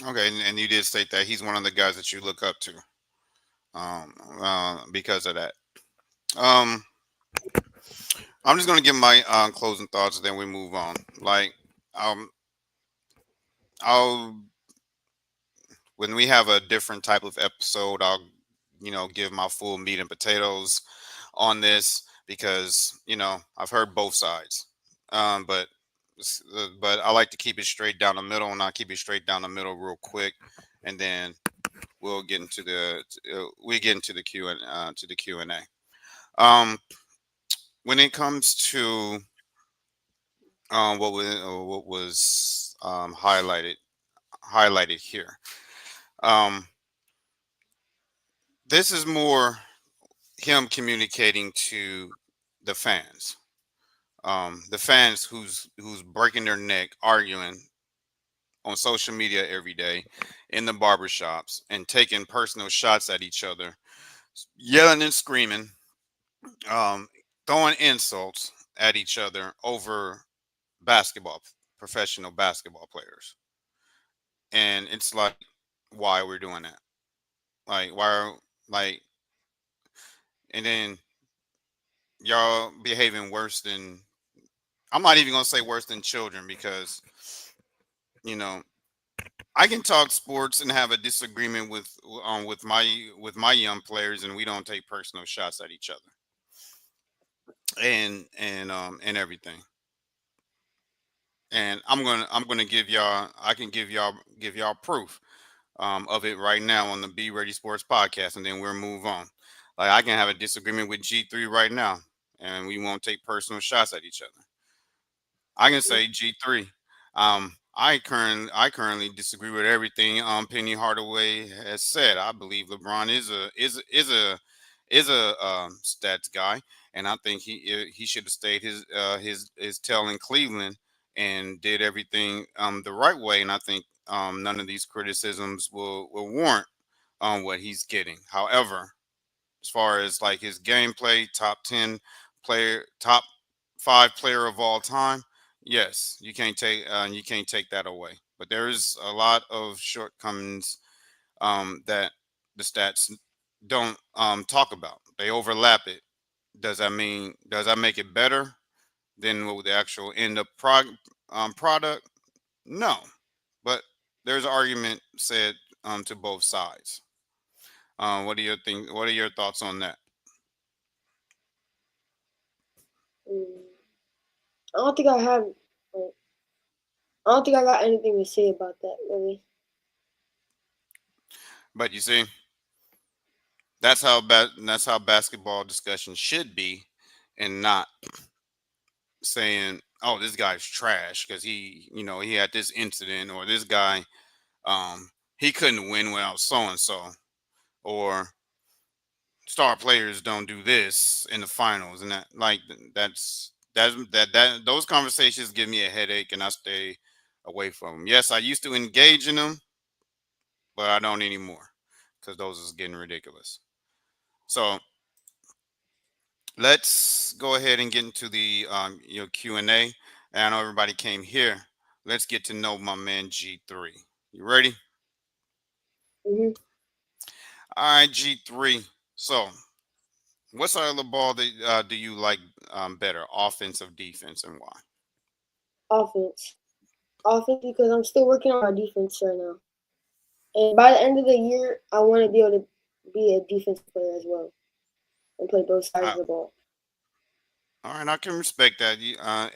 Okay, and you did state that he's one of the guys that you look up to, because of that. I'm just gonna give my closing thoughts, and then we move on. Like, I'll when we have a different type of episode, I'll give my full meat and potatoes on this, because I've heard both sides, but I like to keep it straight down the middle, and I'll keep it straight down the middle real quick, and then we'll get into the Q and A. When it comes to what was highlighted here, this is more him communicating to the fans. The fans who's breaking their neck arguing on social media every day, in the barbershops, and taking personal shots at each other, yelling and screaming, throwing insults at each other over professional basketball players. And it's like, why we're doing that? Like, like, and then y'all behaving worse than, I'm not even gonna say worse than children, because I can talk sports and have a disagreement with my young players, and we don't take personal shots at each other, and everything. And I'm gonna give y'all, I can give y'all proof of it right now on the Be Ready Sports podcast, and then we'll move on. Like, I can have a disagreement with G3 right now, and we won't take personal shots at each other. I can say, G3, I currently disagree with everything Penny Hardaway has said. I believe LeBron is a stats guy, and I think he should have stayed his tail in Cleveland and did everything the right way. And I think none of these criticisms will warrant what he's getting. However, as far as like his gameplay, top 5 player of all time, yes, you can't take that away. But there is a lot of shortcomings that the stats don't talk about. They overlap it. Does that make it better than what the actual end up product? No, but there's an argument said to both sides. What do you think? What are your thoughts on that? I don't think I have. I don't think I got anything to say about that, really. But you see, that's how basketball discussion should be, and not saying, "Oh, this guy's trash because he had this incident," or "This guy, he couldn't win without so and so," or "Star players don't do this in the finals," and that those conversations give me a headache, and I stay away from them. Yes, I used to engage in them, but I don't anymore, because those is getting ridiculous. So let's go ahead and get into the Q&A, And I know everybody came here. Let's get to know my man G3. You ready? Hmm. All right, G3. So, what side of the ball do you like better, offense or defense, and why? Offense. Offense because I'm still working on my defense right now. And by the end of the year, I want to be able to be a defense player as well and play both sides I, of the ball. all right, I can respect that.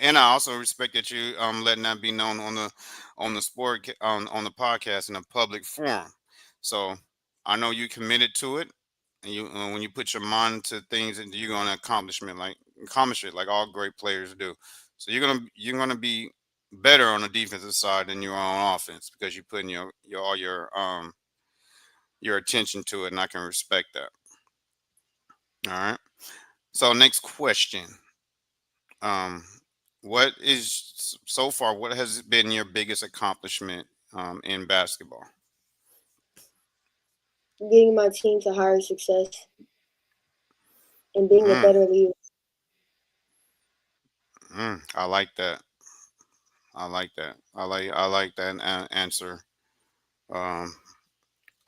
And I also respect that you letting that be known on the on the podcast in a public forum. So I know you committed to it, and you when you put your mind to things, and you're gonna accomplish it like all great players do. So you're gonna be better on the defensive side than you are on offense because you're putting your all your attention to it, and I can respect that. All right. So next question. Um, what is so far? What has been your biggest accomplishment in basketball? Getting my team to higher success and being a Mm, better leader. I like that. I like that. I like that answer. Um,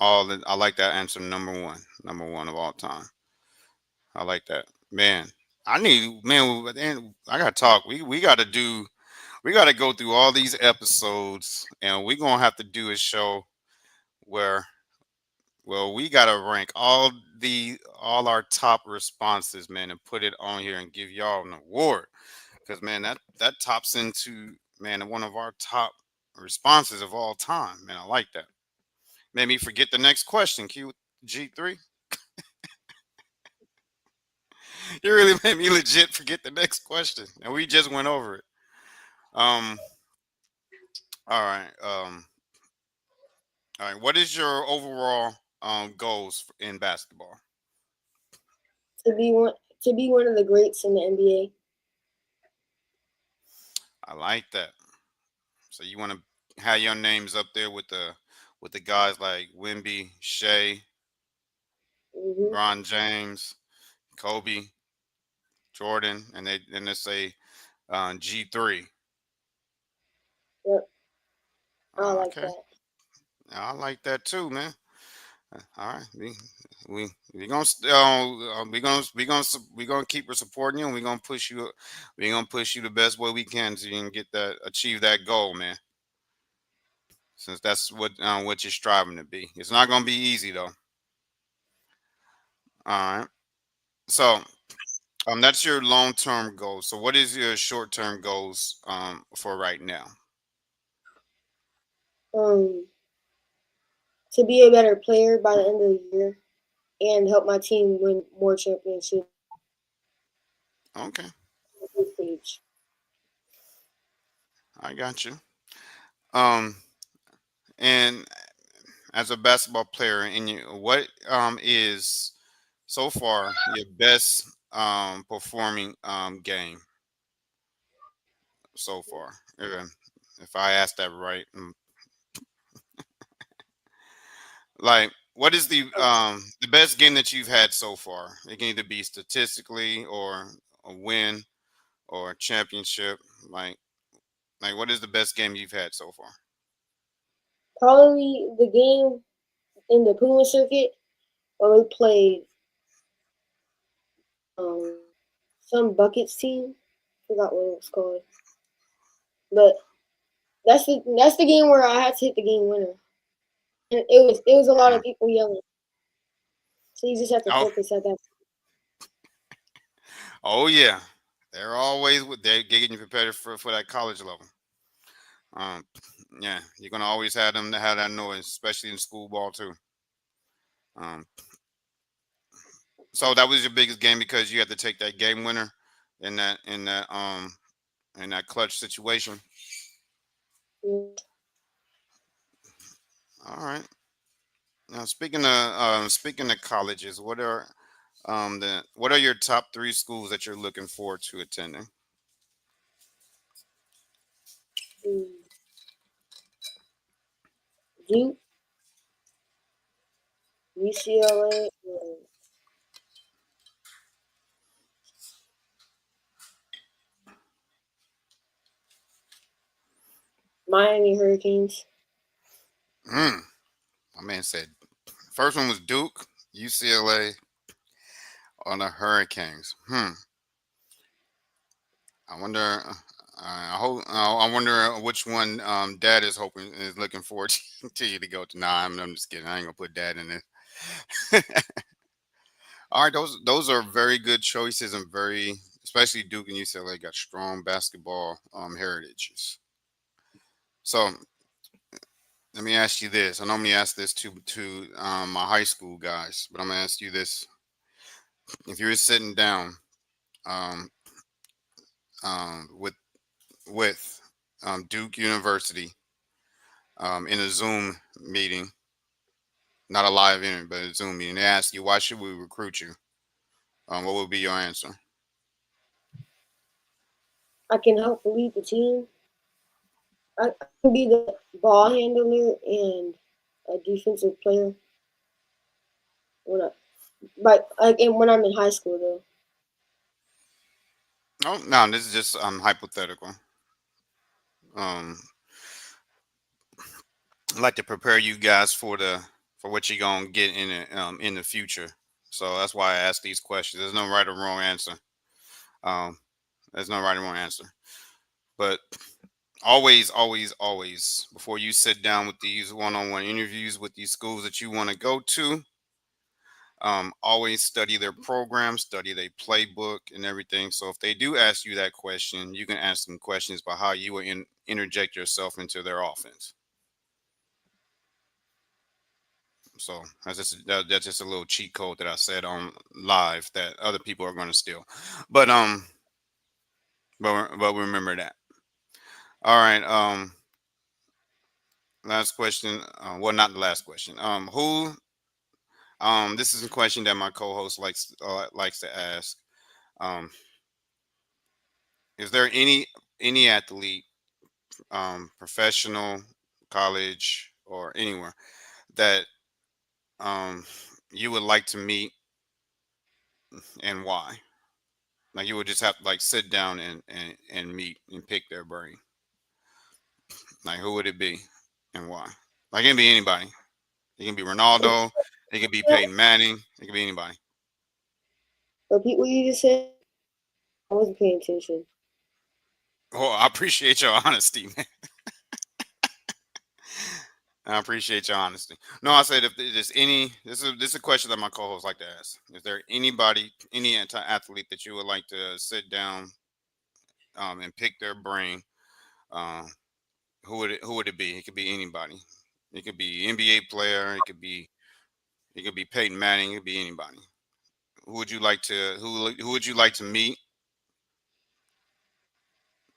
I like that answer. Number one of all time. I like that, man. I gotta talk. We gotta do. We gotta go through all these episodes, and we're gonna have to do a show where well, we gotta rank all our top responses, man, and put it on here and give y'all an award. Because man, that tops into man one of our top responses of all time. Man, I like that. Made me forget the next question. Q G3. You really made me legit forget the next question, and we just went over it. Um. All right. All right. What is your overall goals in basketball? To be one of the greats in the NBA. I like that. So you want to have your names up there with the guys like Wimby, Shea, Hmm. Bron James, Kobe, Jordan, and they say G3. Yep, I like Okay, that. I like that too, man. All right, we gonna we gonna keep supporting you, and we gonna push you the best way we can so you can get that achieve that goal, man. Since that's what you're striving to be. It's not gonna be easy though. All right, so. That's your long term goal. So, what is your short term goals for right now? Um, to be a better player by the end of the year and help my team win more championships Okay, at this stage. I got you. Um, and as a basketball player, what is so far your best performing game so far? If I asked that right, like what is the best game that you've had so far? It can either be statistically or a win or a championship. Like what is the best game you've had so far? Probably the game in the Puma circuit when we played um, some buckets team. Forgot what it was called, but that's the game where I had to hit the game winner, and it was a lot Uh, of people yelling, so you just have to oh, focus at that. oh yeah, they're getting you prepared for that college level. Um, yeah, you're gonna always have them to have that noise, especially in school ball too. Um, so that was your biggest game because you had to take that game winner in that clutch situation. Mm. All right. Now speaking of colleges, what are your top three schools that you're looking forward to attending? Mm. Duke, UCLA, Miami Hurricanes. My man said first one was Duke, UCLA, on the Hurricanes. I wonder. I wonder which one Dad is looking forward to you to go to. Nah, I'm just kidding. I ain't gonna put Dad in it. All right, those are very good choices and especially Duke and UCLA got strong basketball heritages. So let me ask you this. I normally ask this to my high school guys, but I'm gonna ask you this: if you were sitting down um, with Duke University in a Zoom meeting, not a live interview, but a Zoom meeting, they ask you why should we recruit you? What would be your answer? I can help lead the team. I can be the ball handler and a defensive player. When I'm in high school though. Oh no, this is just hypothetical. Um, I'd like to prepare you guys for what you're gonna get in the future. So that's why I ask these questions. There's no right or wrong answer. Um, there's no right or wrong answer. But always, always, always, before you sit down with these one-on-one interviews with these schools that you want to go to, always study their program, study their playbook, and everything. So if they do ask you that question, you can ask them questions about how you will interject yourself into their offense. So that's just a little cheat code that I said on live that other people are going to steal, but but remember that. All right. Last question. Well, not the last question. Who? This is a question that my co-host likes to ask. Um, is there any athlete, professional, college, or anywhere that um you would like to meet and why? Like you would just have to like sit down and meet and pick their brain. Like who would it be and why? Like it can be anybody. It can be Ronaldo. It can be Peyton Manning. It can be anybody. Repeat what you just said. I wasn't paying attention. Oh, I appreciate your honesty, man. I appreciate your honesty. No, I said if there's any, this is a question that my co-hosts like to ask. Is there anybody, any athlete that you would like to sit down and pick their brain? Um, who would it be? It could be anybody. It could be NBA player. It could be Peyton Manning. It could be anybody. Who would you like to who would you like to meet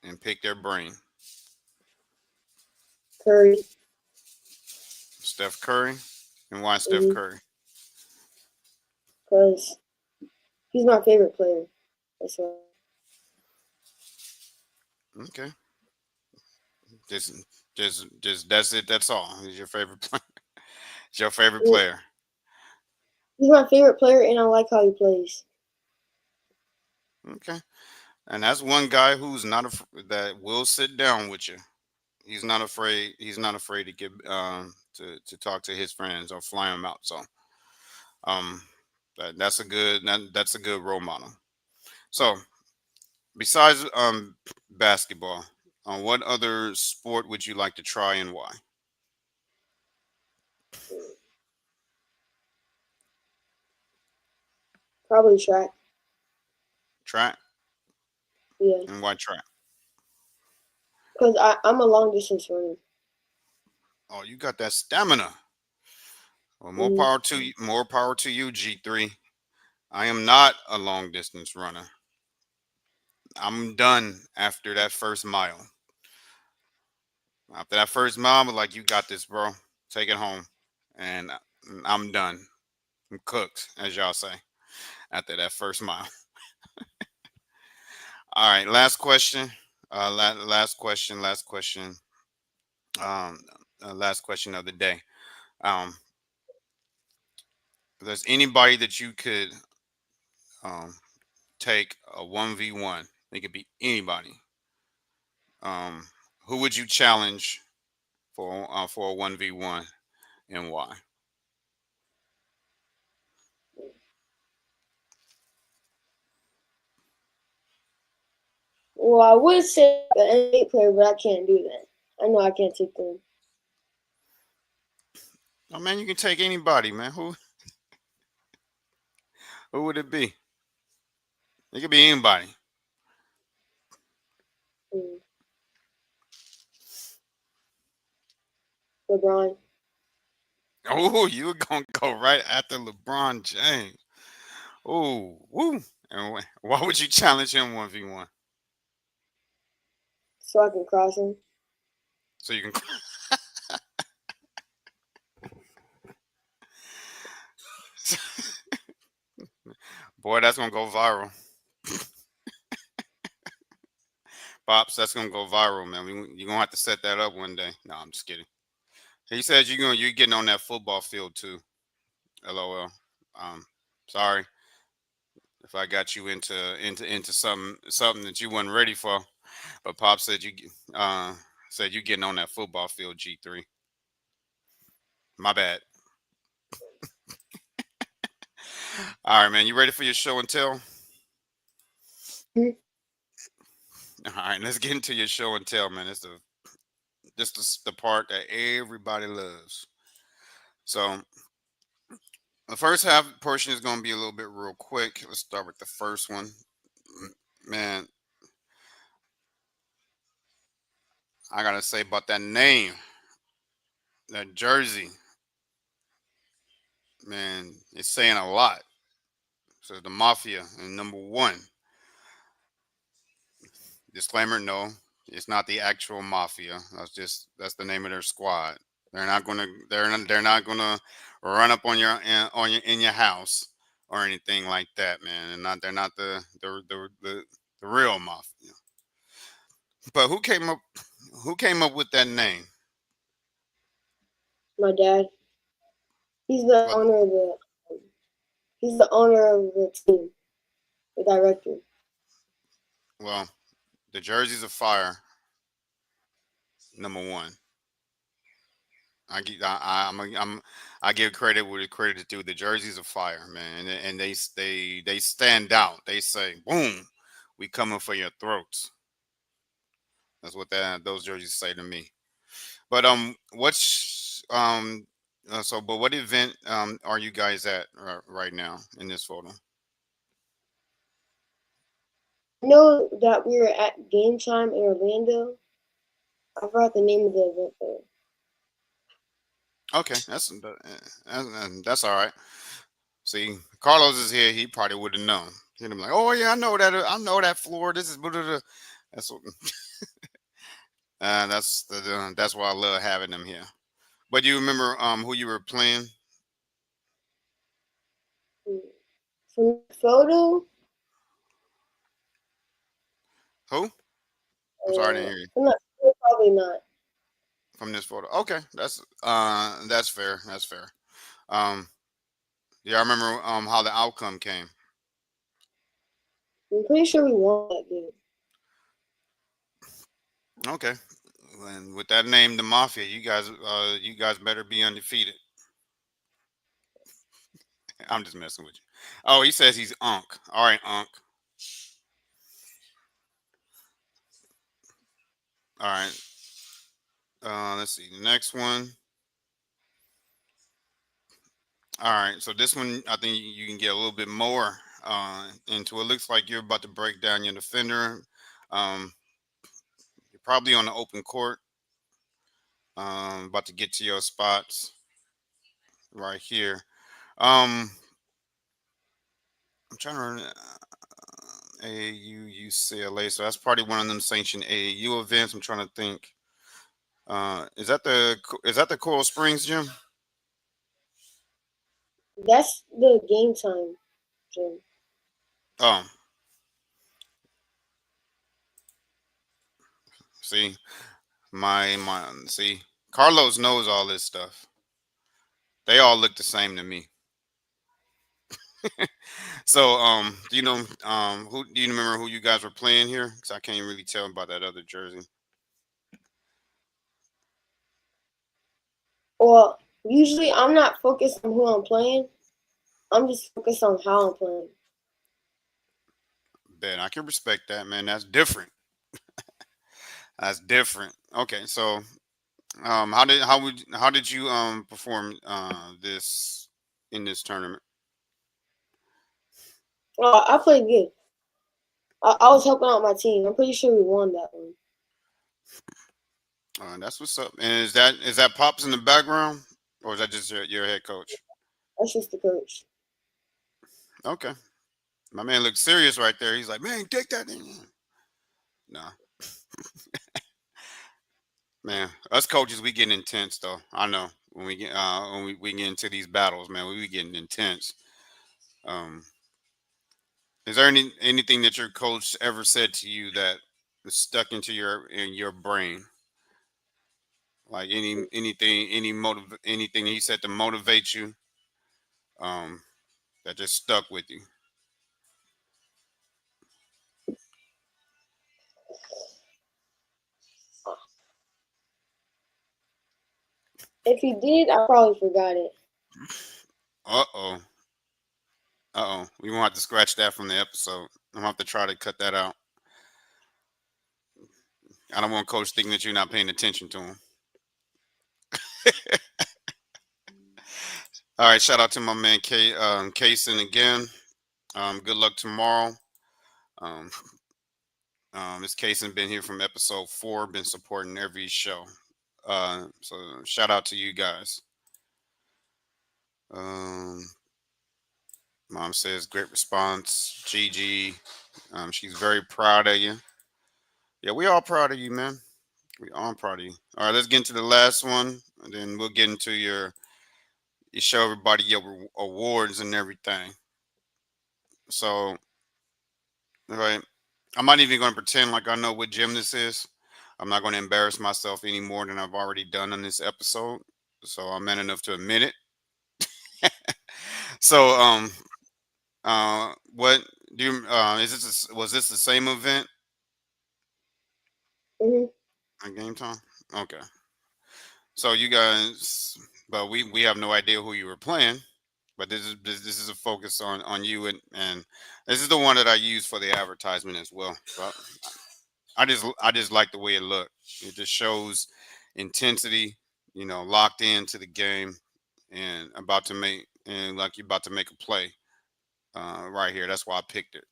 and pick their brain? Curry. Steph Curry. And why Steph Curry? Because he's my favorite player. That's why. Okay. Just that's it. That's all. He's your favorite player. It's your favorite player. He's my favorite player, and I like how he plays. Okay. And that's one guy who's not that will sit down with you. He's not afraid. He's not afraid to get to talk to his friends or fly them out. So um that's a good role model. So besides basketball, what other sport would you like to try and why? Probably track. Track. Yeah. And why track? Because I'm a long distance runner. Oh, you got that stamina. Well, more power to you. More power to you, G3. I am not a long distance runner. I'm done after that first mile. After that first mile, I'm like, you got this, bro. Take it home. And I'm done. I'm cooked, as y'all say, after that first mile. All right, last question. Last question. Last question. Um, last question of the day. Um, if there's anybody that you could um, take a 1v1, it could be anybody. Um, who would you challenge for a 1v1 and why? Well, I would say an NBA player, but I can't do that. I know I can't take them. Oh man, you can take anybody, man. Who would it be? It could be anybody. Mm. LeBron. Oh, you were gonna go right after LeBron James. Oh, woo. And why would you challenge him 1v1? So I can cross him. So you can. Boy, that's gonna go viral. Pops, that's gonna go viral, man. You're gonna have to set that up one day. No, I'm just kidding. He says you're getting on that football field too. LOL. Um, sorry if I got you into something that you wasn't ready for. But Pop said you getting on that football field, G3. My bad. All right, man. You ready for your show and tell? Mhm. All right, let's get into your show and tell, man. It's the part that everybody loves. So the first half portion is going to be a little bit real quick. Let's start with the first one. Man, I gotta say about that name, that jersey. Man, it's saying a lot. So the Mafia and number one. Disclaimer: no, it's not the actual Mafia. That's the name of their squad. They're not gonna run up on your in your house or anything like that, man. And not they're not the real Mafia. But who came up with that name? My dad. He's the Well, owner of the. He's the owner of the team, the director. well, the jerseys of fire. Number one. I give credit where the credit is due. The jerseys of fire, man, and they stand out. They say, "Boom, we coming for your throats." That's what those jerseys say to me. But but what event are you guys at right now in this photo? I know that we were at game time in Orlando. I forgot the name of the event though. Okay, that's all right. See, Carlos is here. He probably would have known. He'd be like, "Oh yeah, I know that. I know that floor. This is blah, blah, blah." That's what. That's why I love having them here. But you remember who you were playing? From the photo, Who? I'm sorry, I didn't hear you I'm not sure, probably not. from this photo. Okay, that's fair. That's fair. Um, yeah, I remember how the outcome came. I'm pretty sure we won that game. Okay, and with that name, the Mafia, you guys better be undefeated. I'm just messing with you. Oh, he says he's Unk. All right, Unk. All right. Let's see the next one. All right, so this one I think you can get a little bit more into. It looks like you're about to break down your defender. Um, you're probably on the open court. About to get to your spots right here. Um, I'm trying to remember, AAU UCLA. So that's probably one of them sanctioned AAU events. I'm trying to think. Is that the Coral Springs gym? That's the game time, Jim. Oh, see, my see, Carlos knows all this stuff. They all look the same to me. So, do you remember who you guys were playing here? Because I can't really tell about that other jersey. Well, usually I'm not focused on who I'm playing. I'm just focused on how I'm playing. Bet I can respect that, man. That's different. That's different. Okay, so how did you perform this in this tournament? I played good. I was helping out my team. I'm pretty sure we won that one. That's what's up. And is that Pops in the background, or is that just your head coach? That's just the coach. Okay, my man looks serious right there. He's like, man, take that in. Nah, man, us coaches we getting intense though. I know when we get into these battles, man, we be getting intense. Um, is there anything that your coach ever said to you that is stuck into your brain? Like anything he said to motivate you, um, that just stuck with you. If he did, I probably forgot it. Uh oh. Uh oh. We won't have to scratch that from the episode. I'm gonna have to try to cut that out. I don't want coach thinking that you're not paying attention to him. All right, shout out to my man Kaysen again. Good luck tomorrow. Um, this Kaysen been here from episode 4, been supporting every show. So shout out to you guys. Um, Mom says great response. Gigi, she's very proud of you. Yeah, we all proud of you, man. We all proud of you. All right, let's get into the last one, and then we'll get into you show everybody your awards and everything. So, all right, I'm not even going to pretend like I know what gym this is. I'm not going to embarrass myself any more than I've already done on this episode. So I'm man enough to admit it. So, what do you? Was this the same event Hmm. at game time? Okay. So you guys, but we have no idea who you were playing. But this is a focus on you, and this is the one that I use for the advertisement as well. But I just like the way it looked. It just shows intensity, locked into the game, and like you're about to make a play right here. That's why I picked it.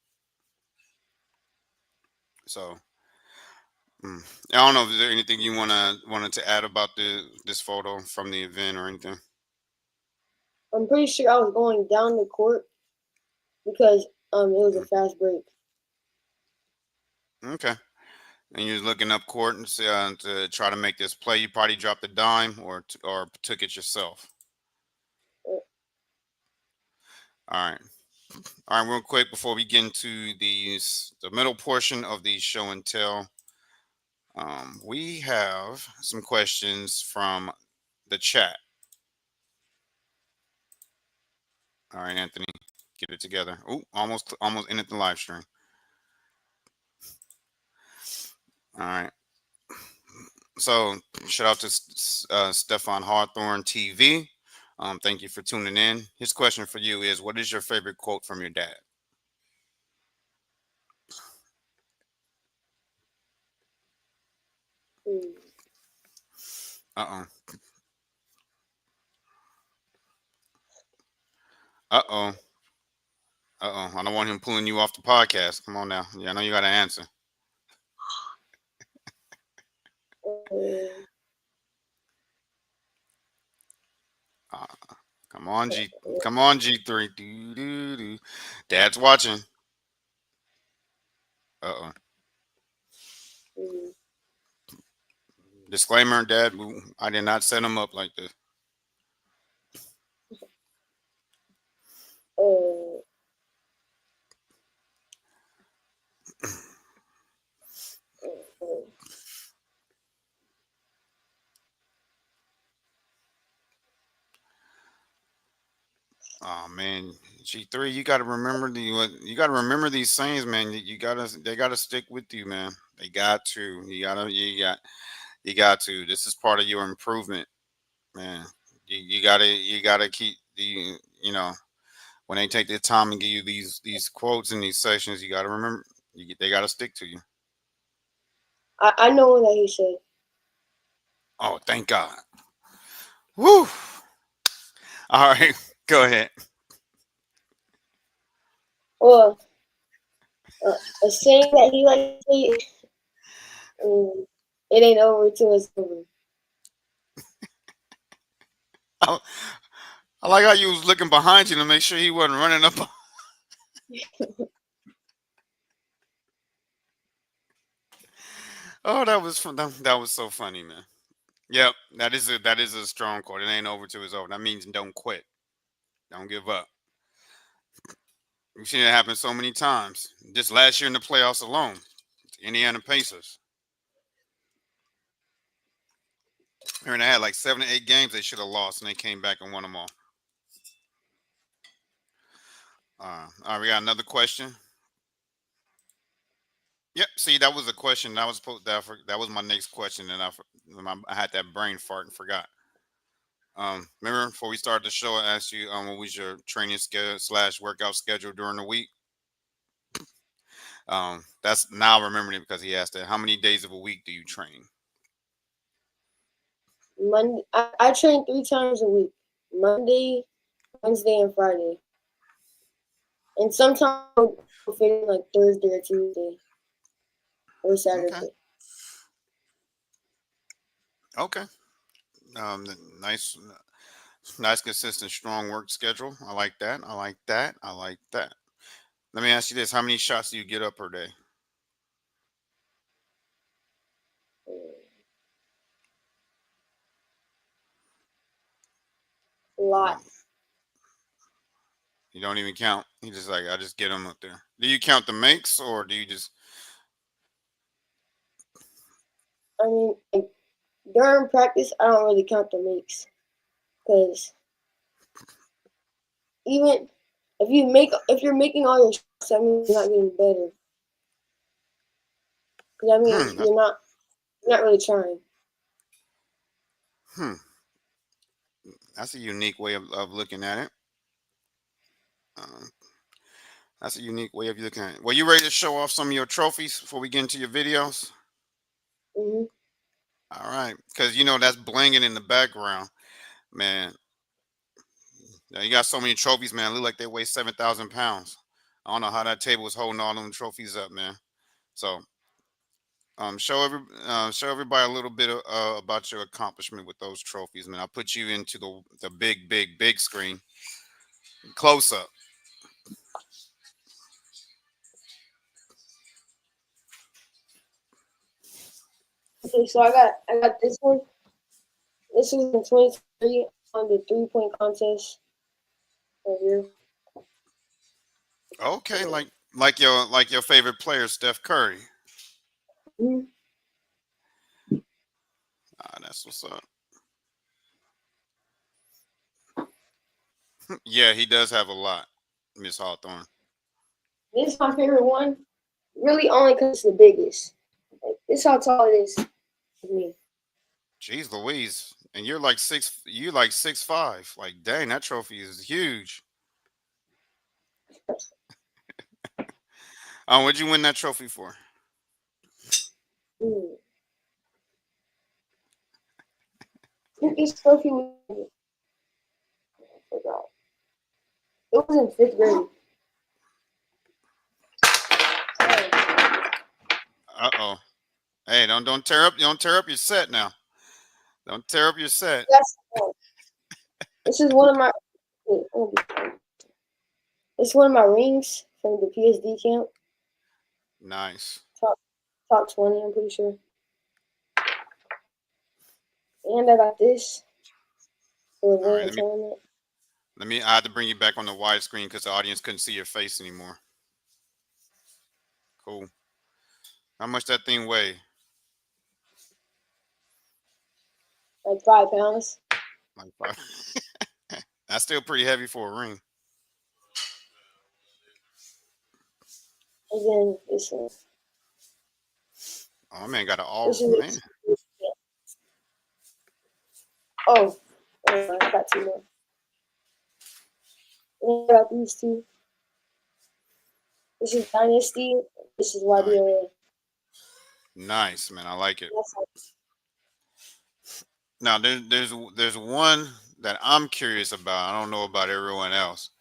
So I don't know if there anything you wanted to add about this photo from the event or anything. I'm pretty sure I was going down the court because it was a fast break. Okay. And you're looking up court and to try to make this play. You probably dropped a dime or took it yourself. All right. All right, real quick before we get into the middle portion of the show and tell, we have some questions from the chat. All right, Anthony, get it together. Oh, almost ended the live stream. All right. So shout out to Stefan Hawthorne TV. Thank you for tuning in. His question for you is, what is your favorite quote from your dad? Mm. Uh-oh. Uh-oh. Uh-oh. I don't want him pulling you off the podcast. Come on now. Yeah, I know you got to answer. Uh, Uh, come on, Come on, G3. Do, do, do. Dad's watching. Uh-oh. mm, Disclaimer, Dad, I did not set him up like this. uh, Oh man, G3, you got to remember these sayings, man. They gotta stick with you, man. They got to. You got to. This is part of your improvement, man. you gotta keep when they take their time and give you these quotes in these sessions, you gotta remember they gotta stick to you. I know what he said. Oh, thank God. Woo. All right, go ahead. Or a saying that he likes to say, it ain't over till it's over. I, I like how you was looking behind you to make sure he wasn't running up. Oh, that was fun. That was so funny, man. Yep, that is a strong quote. It ain't over till it's over. That means don't quit. Don't give up. We've seen it happen so many times. Just last year in the playoffs alone, Indiana Pacers. They had like 7 to 8 games they should have lost, and they came back and won them all. All right, we got another question. Yep. See, that was a question that was supposed that was my next question, and I had that brain fart and forgot. Remember before we started the show, I asked you what was your training schedule / workout schedule during the week. That's now remembering it because he asked that. How many days of a week do you train? Monday, I train 3 times a week: Monday, Wednesday, and Friday. And sometimes I'll fit in like Thursday or Tuesday or Okay. Saturday. Okay. Nice, nice, consistent, strong work schedule. I like that. I like that. I like that. Let me ask you this: how many shots do you get up per day? A You lot. don't. You don't even count. You just like I just get them up there. Do you count the makes or do you just? I mean, like, during practice, I don't really count the makes because even if you're making all your shots, that means you're not getting better. Because that means That's, you're not really trying. hmm. That's a unique way of looking at it. Um, that's a unique way of looking at it. Well, you ready to show off some of your trophies before we get into your videos? Hmm. All right, because that's blinging in the background, man. You got so many trophies, man. Look like they weigh 7,000 pounds. I don't know how that table was holding all them trophies up, man. So, show everybody a little bit about your accomplishment with those trophies, man. I'll put you into the big, big, big screen, close up. Okay, so I got this one. This was in 2023 on the 3-point contest right here. Okay, like your favorite player, Steph Curry. Mhm. That's what's up. Yeah, he does have a lot, Miss Hawthorne. This is my favorite one. Really, only because it's the biggest. Like, this is how tall it is with me. Jeez Louise. And you're like 6'5". Like, dang, that trophy is huge. What'd you win that trophy for? Mm. I think this trophy was, I forgot. It was in 5th grade. Uh-oh. Hey, don't tear up your set now. Don't tear up your set. That's this is one of my it's one of my rings from the PSD camp. Nice. Top 20, I'm pretty sure. And I got this for All right, winning tournament. I had to bring you back on the widescreen because the audience couldn't see your face anymore. Cool. How much that thing weigh? Like 5 pounds. Like five. That's still pretty heavy for a ring. And then this one. Oh man, got an This all is man. oh, I got 2 more. And I got these 2. This is Dynasty. This is YBOA. Nice, man. I like it. That's like, Now there's one that I'm curious about. I don't know about everyone else.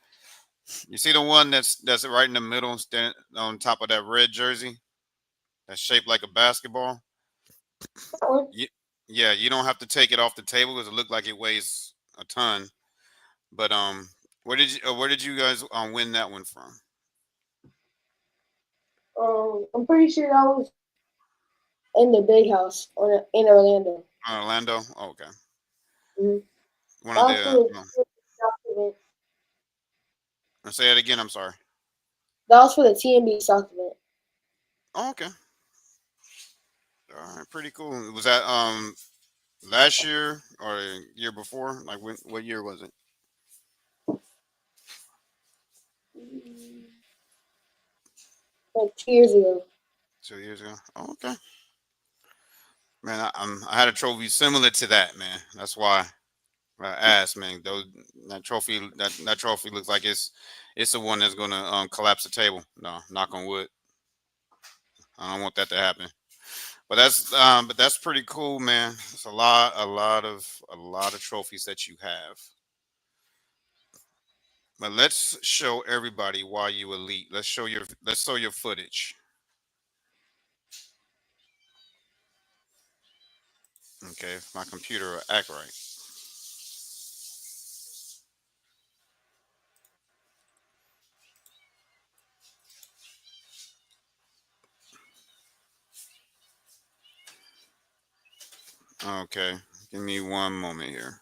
You see the one that's right in the middle, stand on top of that red jersey, that's shaped like a basketball. that one. Yeah, you don't have to take it off the table because it looked like it weighs a ton. But where did you guys win that one from? I'm pretty sure that was in the big house in Orlando. Orlando. Oh, okay. Mm-hmm. One That of was the. for the stock event. I'll say it again. I'm sorry. That was for the TMB stock event. Oh, okay. All right, pretty cool. Was that last year or the year before? Like what year was it? Like 2 years ago. 2 years ago. Oh, okay. Man, I had a trophy similar to that, man. That's why I asked, man. That trophy looks like it's the one that's gonna collapse the table. No, knock on wood. I don't want that to happen. But that's pretty cool, man. It's a lot of trophies that you have. But let's show everybody why you elite. Let's show your footage. Okay, if my computer will act right. Okay, give me one moment here.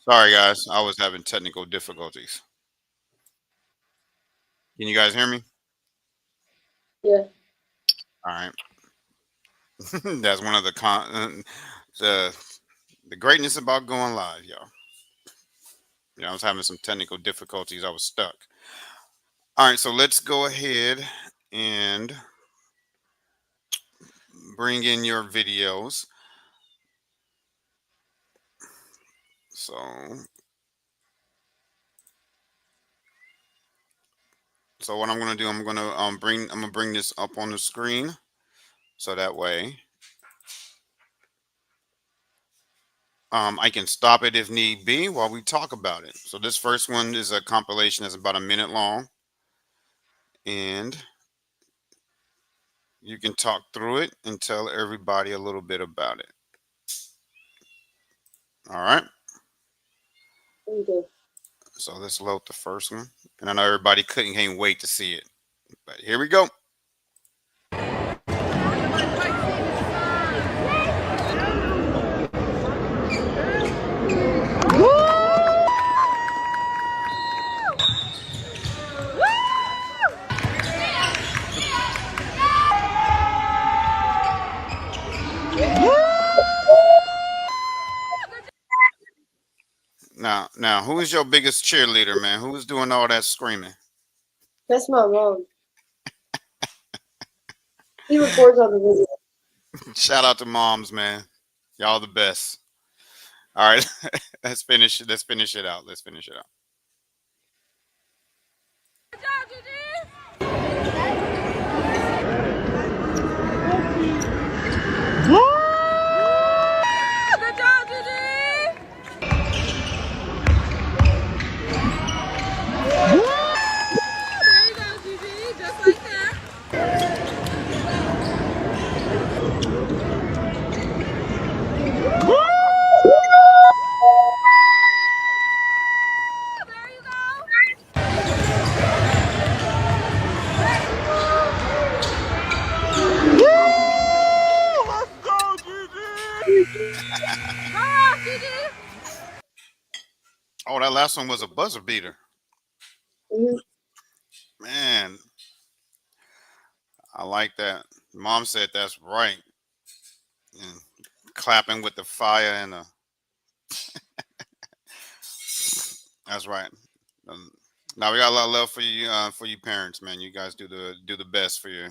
Sorry, guys. I was having technical difficulties. Can you guys hear me? Yeah. All right. That's one of the the greatness about going live, y'all. I was having some technical difficulties. I was stuck. All right, so let's go ahead and bring in your videos. So what I'm gonna do, I'm gonna bring this up on the screen, so that way I can stop it if need be while we talk about it. So this first one is a compilation that's about a minute long, and you can talk through it and tell everybody a little bit about it. All right. Okay. So let's load the first one, and I know everybody can't wait to see it. But here we go. Now, who is your biggest cheerleader, man? Who's doing all that screaming? That's my mom. He records on the video. Shout out to moms, man. Y'all the best. All right, let's finish it out. Let's finish it out. Good job, Gigi. Good job, Gigi. There you go, Gigi. Just like that. There you go. Let's go, Gigi. Go off, Gigi. Oh, that last one was a buzzer beater. Mm-hmm. Man, I like that. Mom said that's right. And clapping with the fire and the. That's right. Um, Now we got a lot of love for you parents, man. You guys do the best for your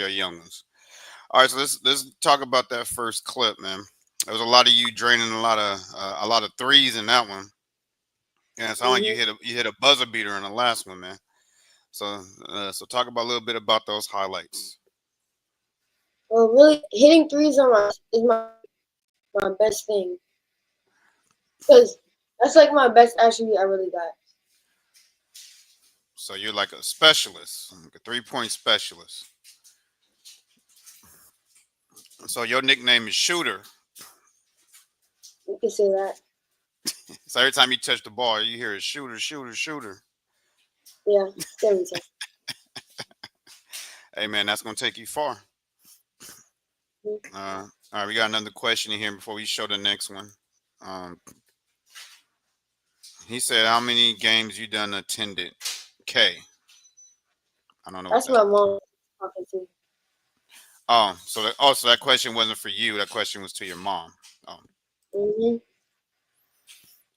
young ones. All right, so let's talk about that first clip, man. There was a lot of you draining a lot of threes in that one. Yeah, it sounded like Hmm. you hit a buzzer beater in the last one, man. So so talk about a little bit about those highlights. Well, really, hitting threes is my best thing, because that's like my best attribute I really got. So you're like a specialist, like a 3-point specialist. So your nickname is Shooter. You can say that. So every time you touch the ball, you hear a shooter, shooter, shooter. Yeah, it's every time. Hey man, that's gonna take you far. All right, we got another question in here before we show the next one. Um, he said, "How many games you done attended?" K. I don't know what That's that. my mom talking to. So that question wasn't for you. That question was to your mom. Oh, Hmm.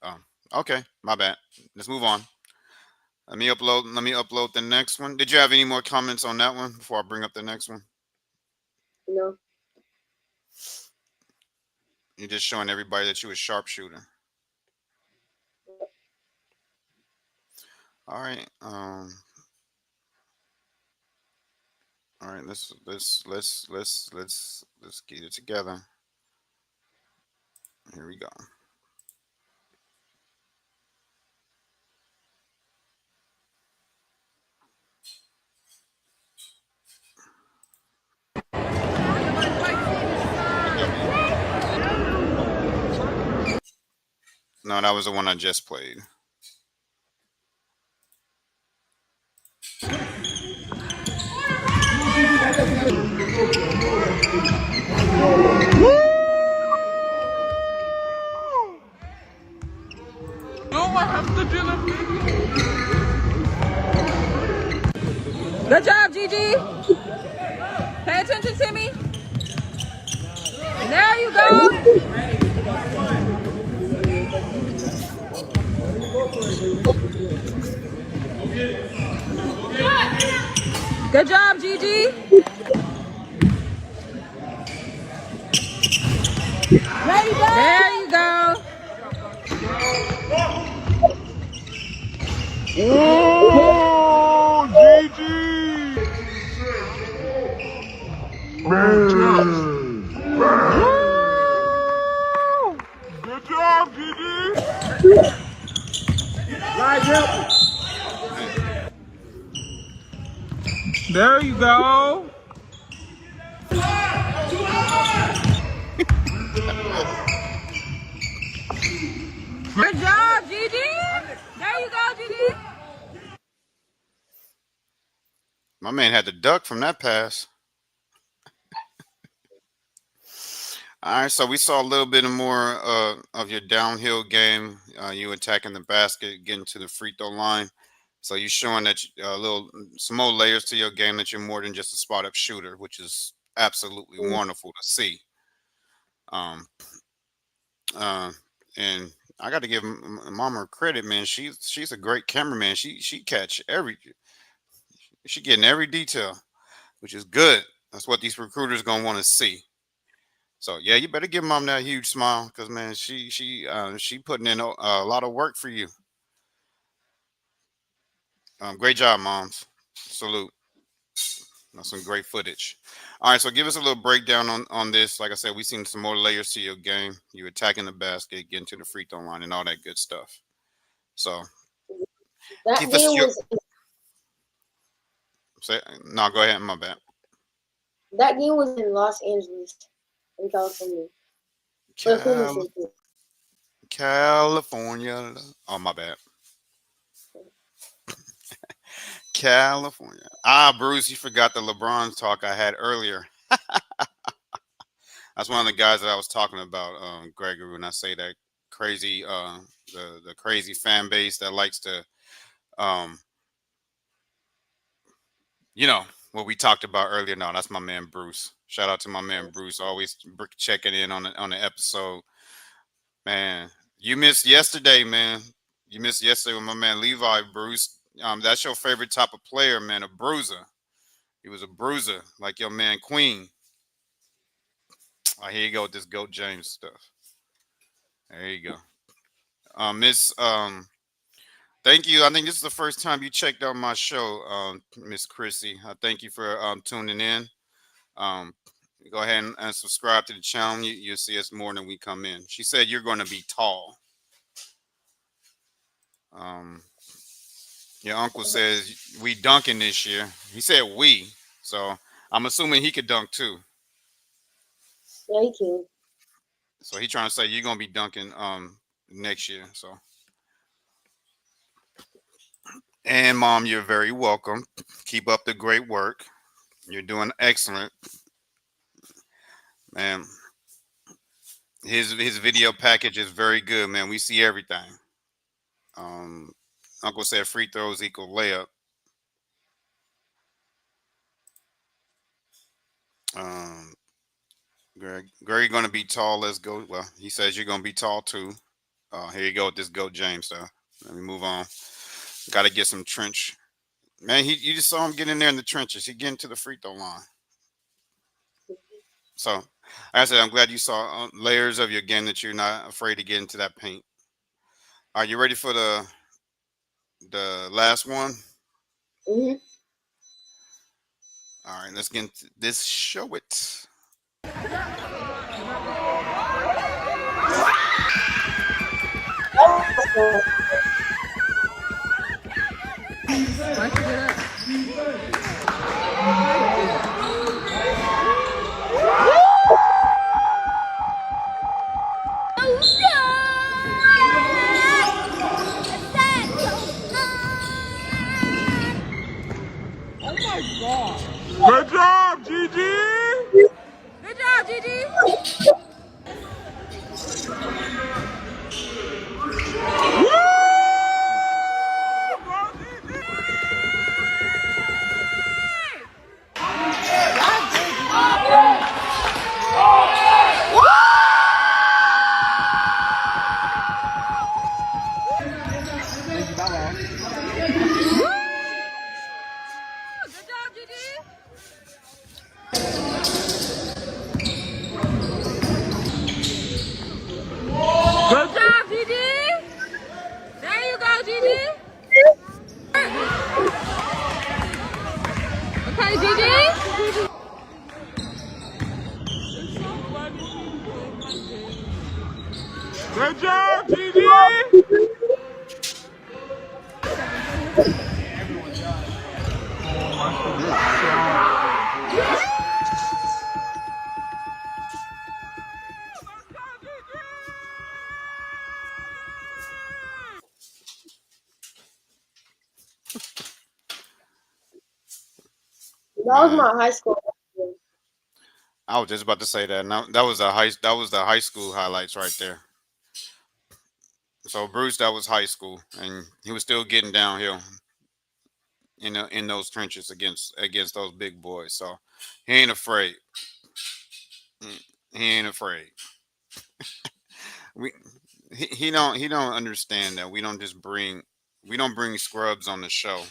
oh, okay, my bad. Let's move on. Let me upload the next one. Did you have any more comments on that one before I bring up the next one? You know. You're just showing everybody that you're a sharpshooter. All right. All right. Let's get it together. Here we go. No, that was the one I just played. Good job, Gigi. Pay attention to me. There you go. Good job, Gigi. There you go. Oh, Gigi! Good job, Gigi! There you go. Good job, Gigi. There you go, Gigi. My man had to duck from that pass. All right, so we saw a little bit more of your downhill game. You attacking the basket, getting to the free throw line. So you're showing that some more layers to your game, that you're more than just a spot up shooter, which is absolutely wonderful to see. Um, uh, and I got to give Mama credit, man. She's a great cameraman. She catch she getting every detail, which is good. That's what these recruiters gonna want to see. So yeah, you better give Mom that huge smile, because man, she putting in a lot of work for you. Great job, Moms. Salute. That's some great footage. All right, so give us a little breakdown on this. Like I said, we seen some more layers to your game. You attacking the basket, getting to the free throw line, and all that good stuff. So That give us game your was say. No, go ahead. My bad. that game was in Los Angeles, in California. For the Cleveland Cal- State. California. Oh, my bad. California. Ah, Bruce, you forgot the LeBron talk I had earlier. That's one of the guys that I was talking about, Gregory, when I say that crazy, the crazy fan base that likes to, um, what we talked about earlier. No, that's my man Bruce. Shout out to my man Bruce, always checking in on the episode. Man, you missed yesterday, man. You missed yesterday with my man Levi, Bruce. That's your favorite type of player, man, a bruiser. He was a bruiser, like your man Queen. Here you go with this Goat James stuff. There you go. Miss thank you. I think this is the first time you checked out my show, Miss Chrissy. Thank you for tuning in. Um, Go ahead and subscribe to the channel. You'll see us more than we come in. She said you're going to be tall. Um, your uncle says we dunking this year. He said we, so I'm assuming he could dunk too. Yeah, he can. So he trying to say you're gonna be dunking next year. So, and mom, you're very welcome. Keep up the great work. You're doing excellent, man. His video package is very good, man. We see everything. Um, Uncle said free throws equal layup. Um, Greg gonna be tall. Let's go. Well, he says you're gonna be tall too. Here you go with this Goat James stuff. Let me move on. Got to get some trench. Man, you just saw him get in there in the trenches. He getting to the free throw line. So, like I said, I'm glad you saw layers of your game that you're not afraid to get into that paint. Are you ready for the last one? Mm-hmm. All right, let's get into this. Show it. Good job, Gigi. Good job, Gigi. Good job, Gigi. Good job, Gigi. There you go, Gigi. Okay, Gigi. Good job, Gigi. That was Man, my high school. I was just about to say that. Now that was the high school highlights right there. So Bruce, that was high school, and he was still getting downhill in those trenches against those big boys. So he ain't afraid. He ain't afraid. We he don't understand that we don't bring scrubs on the show.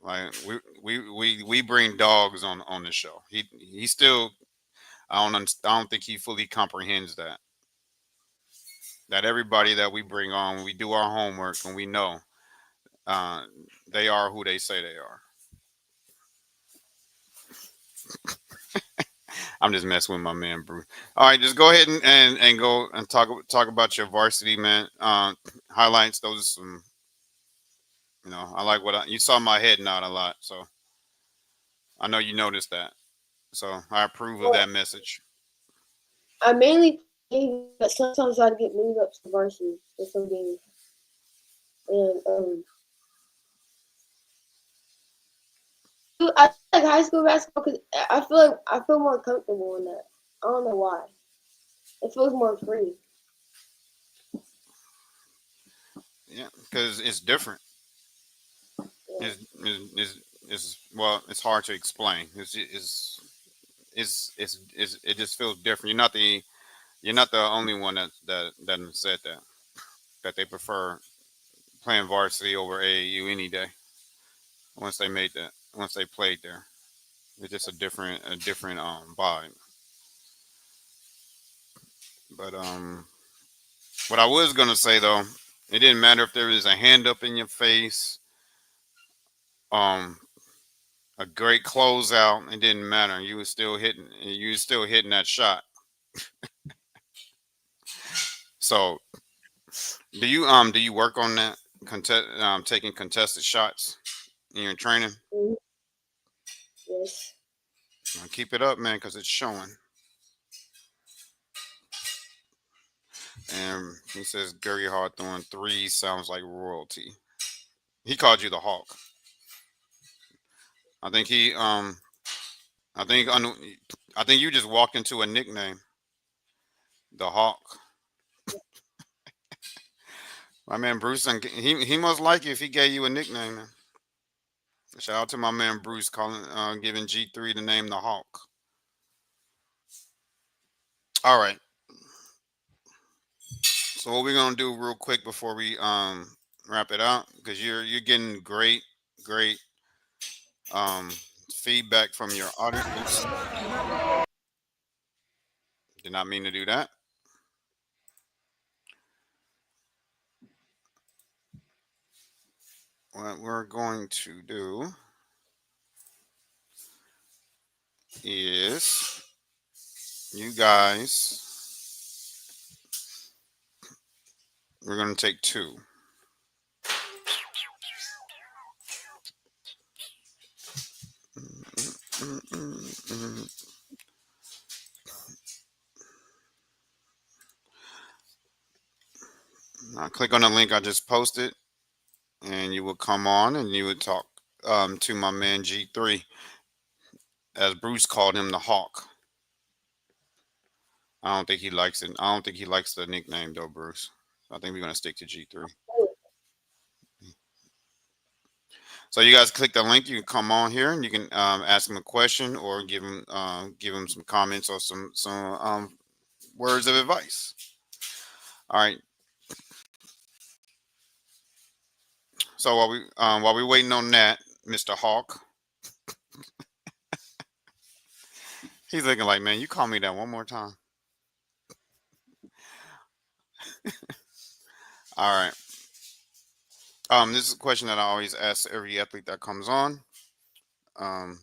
Like we bring dogs on the show. He still I don't think he fully comprehends that everybody that we bring on, we do our homework and we know uh, they are who they say they are. I'm just messing with my man Bruce. All right, just go ahead and go and talk about your varsity, man. Highlights. Those are some, I like you saw my head nod a lot, so I know you noticed that. So I approve of that message. I mainly play, but sometimes I get moved up to varsity for some games. And I like high school basketball because I feel more comfortable in that. I don't know why. It feels more free. Yeah, because it's different. Yeah. it's hard to explain. It just feels different. You're not the only one that said that they prefer playing varsity over AAU any day. Once they played there, it's just a different vibe. But what I was gonna say though, it didn't matter if there was a hand up in your face, um, a great closeout. It didn't matter. You were still hitting. You were still hitting that shot. So do you work on that taking contested shots in your training? Mhm. Yes. Now keep it up, man, because it's showing. And he says Gregory Hawthorne III sounds like royalty. He called you the Hawk. I think he I think I think you just walked into a nickname, the Hawk. My man Bruce, and he must like you if he gave you a nickname. Man. Shout out to my man Bruce calling giving G3 the name the Hawk. All right. So what we're gonna do real quick before we wrap it out, because you're getting great um feedback from your audience. Oops. Did not mean to do that. What we're going to do is you guys, we're going to take two. Now click on the link I just posted, and you will come on and you would talk to my man G3, as Bruce called him the Hawk. I don't think he likes it. I don't think he likes the nickname though, Bruce. I think we're gonna stick to G3. So you guys click the link. You can come on here and you can ask him a question or give him some comments or some words of advice. All right. So while we waiting on that, Mr. Hawk, he's looking like, man, you call me that one more time. All right. This is a question that I always ask every athlete that comes on. Well,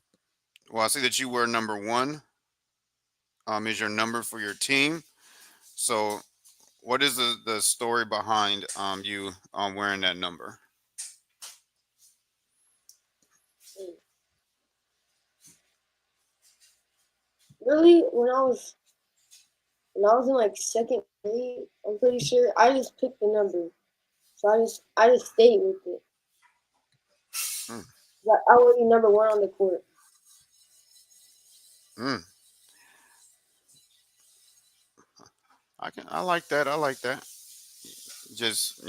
I see that you were number one. Is your number for your team? So, what is the story behind you wearing that number? Really, when I was in like second grade, I'm pretty sure I just picked the number, so I just stayed with it. Hmm. But I was number one on the court. Mm. I like that. I like that. Just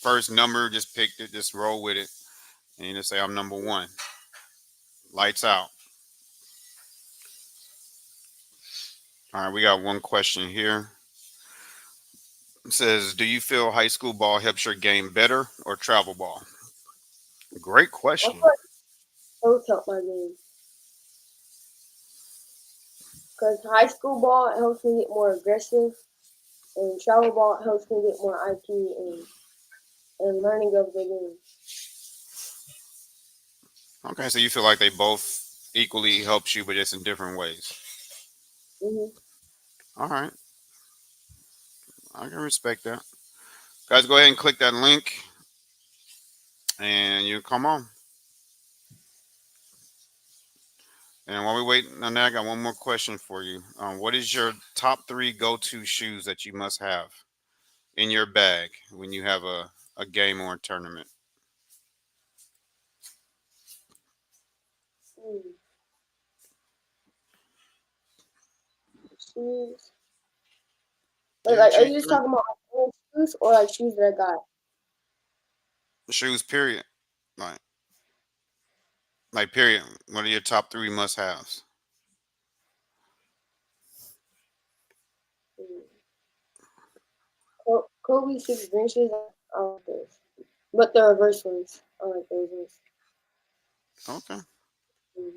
first number, just picked it, just roll with it, and you just say I'm number one. Lights out. All right, we got one question here. It says, "Do you feel high school ball helps your game better or travel ball?" Great I question. feel like both help my game. Because high school ball helps me get more aggressive, and travel ball helps me get more IQ and learning of the game. Okay, so you feel like they both equally helps you, but just in different ways. Hmm. All right, I can respect that. Guys, go ahead and click that link, and you come on. And while we wait on that, I got one more question for you. What is your top three go-to shoes that you must have in your bag when you have a game or a tournament? Shoes. Yeah, Like, are choose you just three. talking about old shoes or like shoes that I got? Shoes, period. Right. Like, period. What are your top three must-haves? Kobe 6 inches. I like those, but the reverse ones. I like those ones. Okay. Mm.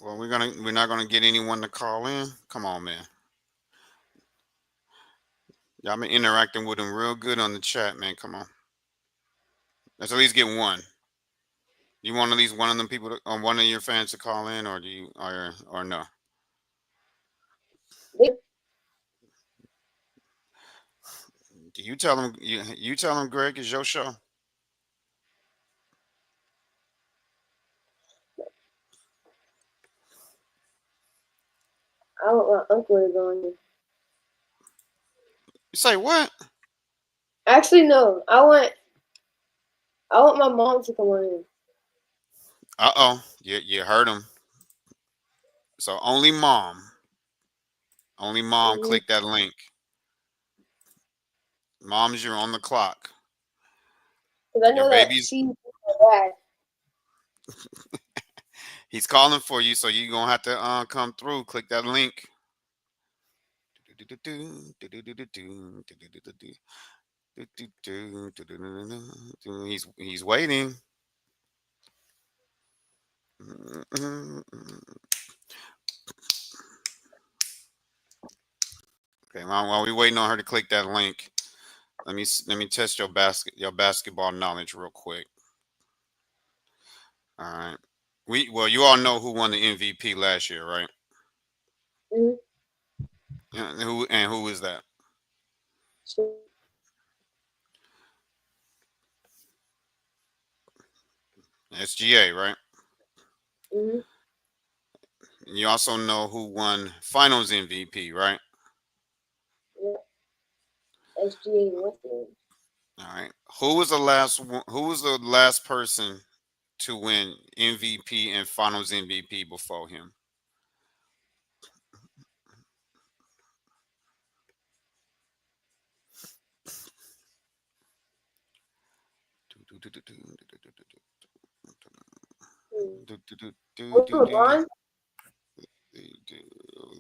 Well, we're not gonna get anyone to call in. Come on, man. Y'all been interacting with them real good on the chat, man. Come on. Let's at least get one. You want at least one of them people or one of your fans to call in, or do you, or no? They, Do you tell them? You tell them, Greg, it's your show. I want my uncle to go in here. You say what? Actually, no. I want my mom to come on here. Uh-oh. You heard him. So only mom. Only mom. Mm-hmm. Click that link. Moms, you're on the clock. Because I Your know that baby's she's my dad. he's calling for you, so you're gonna have to come through. Click that link. He's waiting. Okay, while we waiting on her to click that link, let me test your basketball knowledge real quick. All right. You all know who won the MVP last year, right? Mm-hmm. Yeah, who is that? SGA, right? Mm-hmm. You also know who won Finals MVP, right? Yeah. SGA Western. All right. Who was the last person to win MVP and Finals MVP before him? Was it LeBron?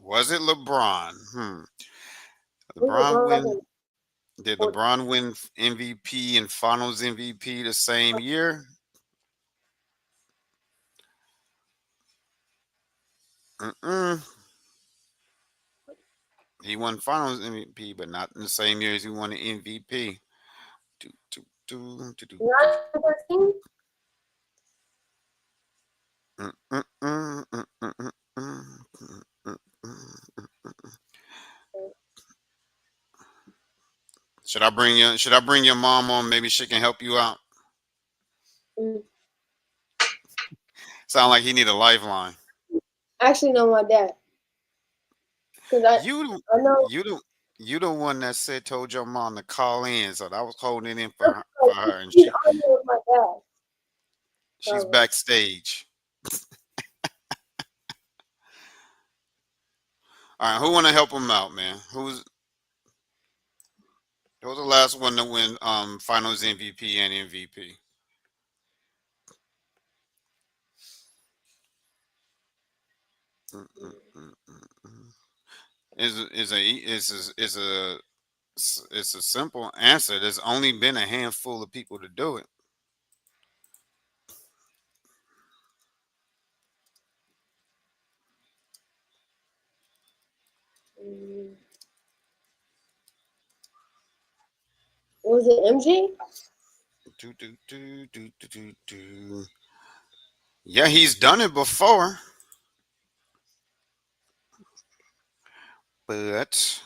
Was it LeBron? Was LeBron LeBron like win? in Did 40? LeBron win MVP and Finals MVP the same year? Mm-mm. He won Finals MVP, but not in the same year as he won the MVP. Do, do, do, do, do, do. 9-13? Mm, mm, mm, mm, mm, mm, mm, mm, mm. Should I bring your mom on? Maybe she can help you out. Mm. Sound like he need a lifeline. Actually, no, my dad. Because You I know you the you the one that said told your mom to call in, so I was holding it in for like, her, and he's arguing with my dad. she's Probably. backstage. All right, who want to help him out, man? Who's the last one to win Finals MVP and MVP? Mm, mm, mm, mm, mm. It's a simple answer. There's only been a handful of people to do it. Mm. Was it MJ? Do, do, do, do, do, do, do. Yeah, he's done it before, but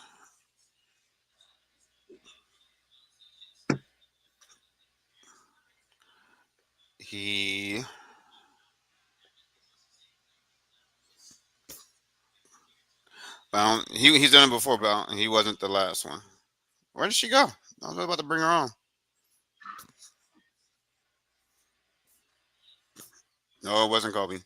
he he's done it before, but he wasn't the last one. Where did she go? I was about to bring her on. No, it wasn't Kobe.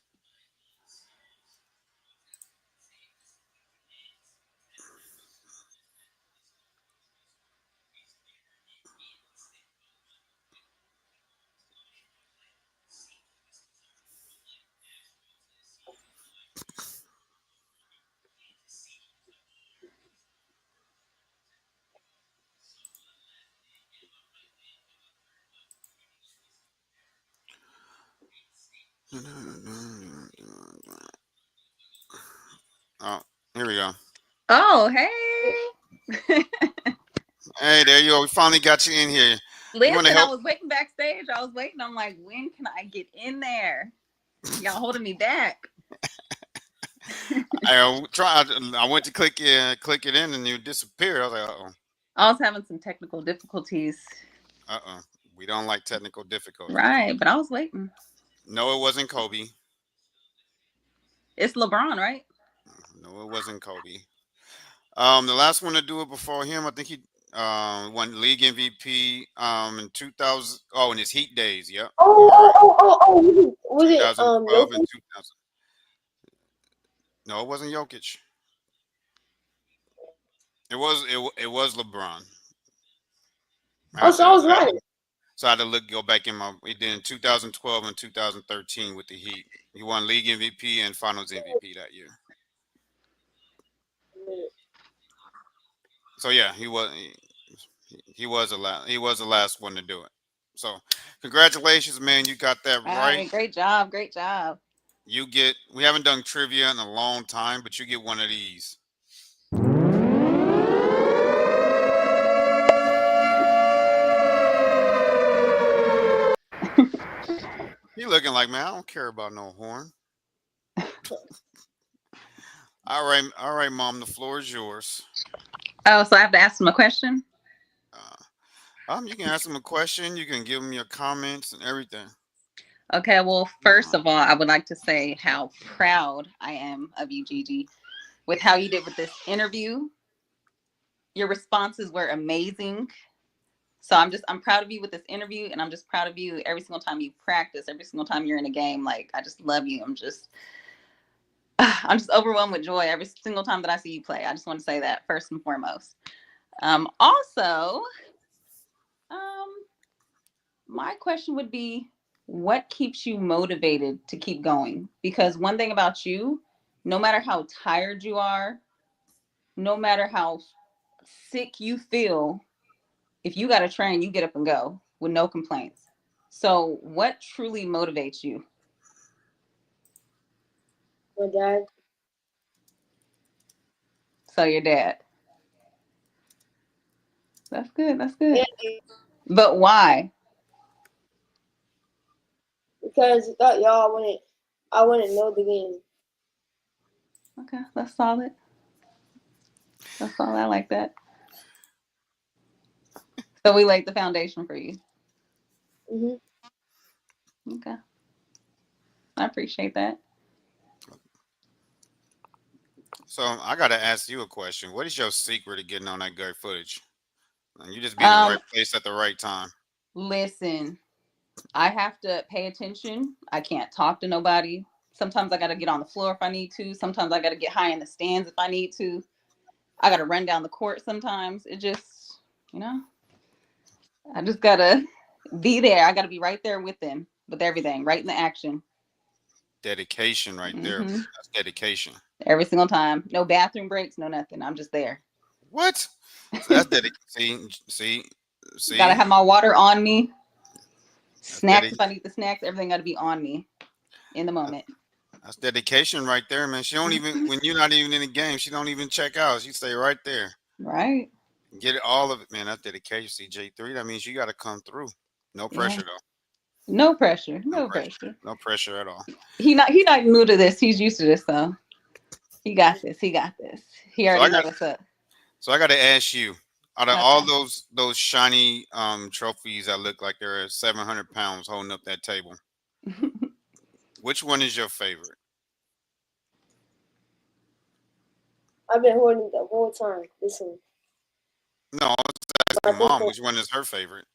Oh, here we go. Oh, hey. Hey, there you go. We finally got you in here. You want to Listen, I help? was waiting backstage. I was waiting. I'm like, when can I get in there? Y'all holding me back. I tried. I went to click it in, and you disappeared. I was like, uh I was having some technical difficulties. oh. We don't like technical difficulties. Right, but I was waiting. No, it wasn't Kobe. It's LeBron, right? No, it wasn't Kobe. The last one to do it before him, I think he won league MVP in 2000. Oh, in his Heat days. Yep. Was it 2012 and Jokic? 2000. No, it wasn't Jokic. It was LeBron. Oh, so I was right. So I had to go back in my. He did in 2012 and 2013 with the Heat. He won league MVP and Finals MVP that year. So yeah, he was the last one to do it. So congratulations, man! You got that All right. right, great job, great job. We haven't done trivia in a long time, but you get one of these. You looking like, man, I don't care about no horn. All right, Mom, the floor is yours. Oh, so I have to ask him a question? You can ask him a question. You can give him your comments and everything. Okay, well, first of all, I would like to say how proud I am of you, Gigi, with how you did with this interview. Your responses were amazing. So I'm proud of you with this interview, and I'm just proud of you every single time you practice, every single time you're in a game. Like, I just love you. I'm just overwhelmed with joy every single time that I see you play. I just want to say that first and foremost. Also, my question would be, what keeps you motivated to keep going? Because one thing about you, no matter how tired you are, no matter how sick you feel, if you got to train, you get up and go with no complaints. So what truly motivates you? My dad. So your dad. That's good. That's good. Yeah, But why? because without y'all, I wouldn't know the game. Okay, that's solid. That's solid. I like that. So we laid the foundation for you. Okay. I appreciate that. So I got to ask you a question. What is your secret to getting on that great footage? You just be in the right place at the right time. Listen, I have to pay attention. I can't talk to nobody. Sometimes I got to get on the floor if I need to. Sometimes I got to get high in the stands if I need to. I got to run down the court sometimes. It just, I just got to be there. I got to be right there with them, with everything, right in the action. Dedication right there. That's dedication. Every single time. No bathroom breaks, no nothing. I'm just there. What? So that's dedication. See? Gotta have my water on me. Snacks if I need the snacks. Everything got to be on me in the moment. That's dedication right there, man. She don't even, when you're not even in the game, she don't even check out. She stay right there. Right. Get it, all of it, man. That's dedication. CJ3. That means you got to come through. No pressure though. No pressure. No pressure. No pressure at all. He not new to this. He's used to this though. He got this. He got this. He already knows what's up. So I got to ask you, out of all those shiny trophies that look like they're 700 pounds holding up that table, which one is your favorite? I've been holding it the whole time. This one. No, I was asking Mom, which one is her favorite?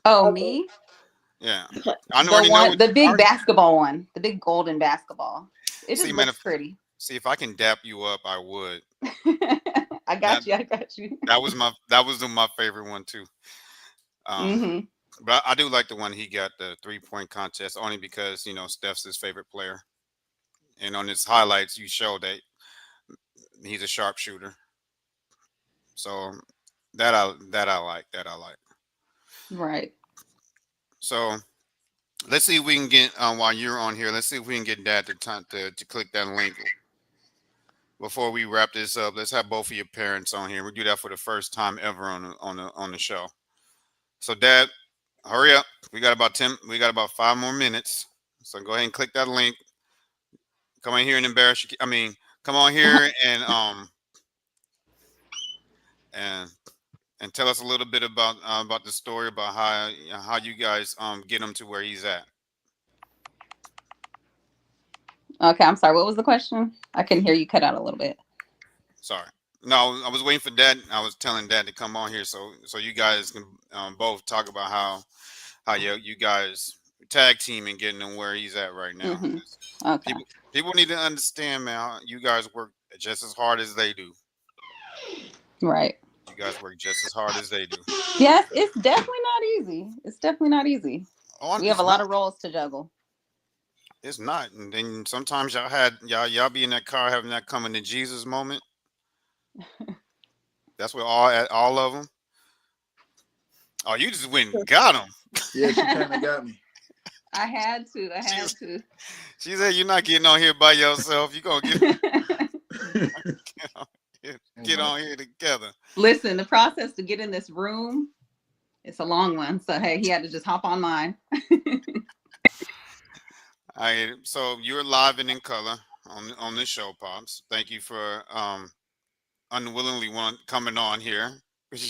Oh, me? Yeah. I already know the big basketball one. The big golden basketball. It just looks pretty. See, if I can dap you up, I would. I got you. That was my favorite one too. But I do like the one he got, the 3-point contest, only because Steph's his favorite player, and on his highlights you show that he's a sharpshooter. So that I like. Right. So let's see if we can get while you're on here. Let's see if we can get Dad to click that link before we wrap this up. Let's have both of your parents on here. We do that for the first time ever on the show. So, Dad, hurry up. We got about 10. We got about 5 more minutes. So go ahead and click that link. Come on here and embarrass you. I mean, come on here and and tell us a little bit about the story about how you guys get him to where he's at. Okay, I'm sorry. What was the question? I couldn't hear you cut out a little bit. Sorry. No, I was waiting for Dad. I was telling Dad to come on here so you guys can both talk about how you guys tag team and getting him where he's at right now. Mm-hmm. Okay. People need to understand, man. You guys work just as hard as they do. Right. You guys work just as hard as they do. Yes, it's definitely not easy. It's definitely not easy. Oh, We have a lot of roles to juggle. It's not, and then sometimes y'all be in that car having that coming to Jesus moment. That's what all of them. Oh, you just went and got them. Yeah, she kind of got me. I had to. She said, "You're not getting on here by yourself. You gonna get on here together." Listen, the process to get in this room, it's a long one. So hey, he had to just hop on mine. All right, so you're live and in color on this show, Pops. Thank you for unwillingly coming on here.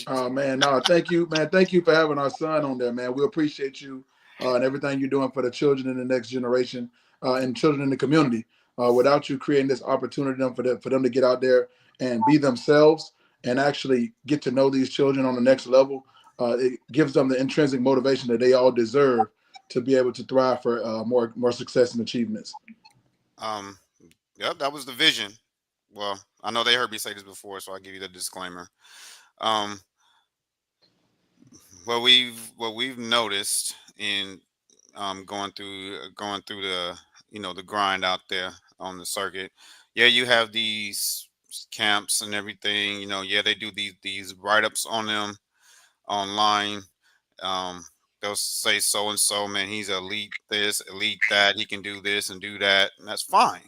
Oh man, no, thank you, man. Thank you for having our son on there, man. We appreciate you and everything you're doing for the children in the next generation and children in the community. Without you creating this opportunity for them to get out there and be themselves and actually get to know these children on the next level, it gives them the intrinsic motivation that they all deserve to be able to thrive for more success and achievements. Yep, that was the vision. Well, I know they heard me say this before, so I'll give you the disclaimer. What we've noticed in going through the the grind out there on the circuit. Yeah, you have these camps and everything. Yeah, they do these write-ups on them online. They'll say so and so, man, he's elite this, elite that, he can do this and do that, and that's fine.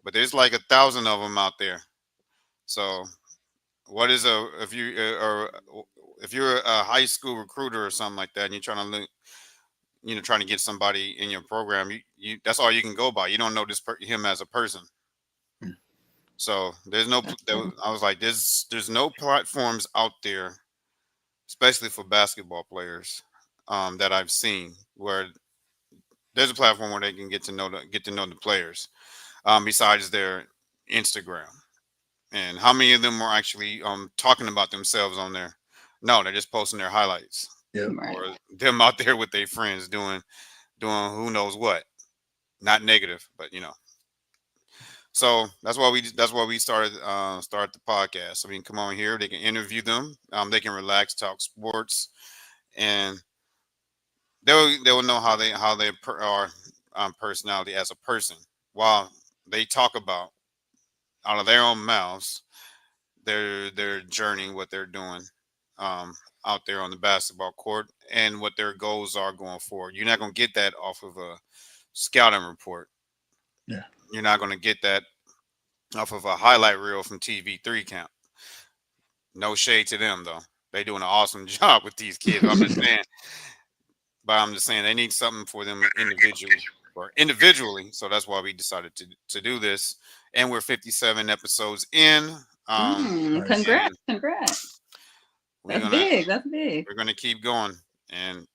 But there's like 1,000 of them out there. So what is if you're a high school recruiter or something like that, and you're trying to look, trying to get somebody in your program, you that's all you can go by. You don't know him as a person. So there's no. I was like, there's no platforms out there, especially for basketball players, that I've seen where there's a platform where they can get to know the players, besides their Instagram. And how many of them are actually talking about themselves on there? No, they're just posting their highlights. Yeah. Right. Or them out there with their friends doing who knows what. Not negative, but So that's why we started the podcast. I mean, come on here. They can interview them. They can relax, talk sports, and they will know how they are personality as a person while they talk about out of their own mouths their journey, what they're doing out there on the basketball court, and what their goals are going forward. You're not going to get that off of a scouting report. Yeah. You're not going to get that off of a highlight reel from TV3 camp. No shade to them, though. They're doing an awesome job with these kids. I'm just saying they need something for them individually. So that's why we decided to do this. And we're 57 episodes in. Congrats. That's big. We're gonna keep going, and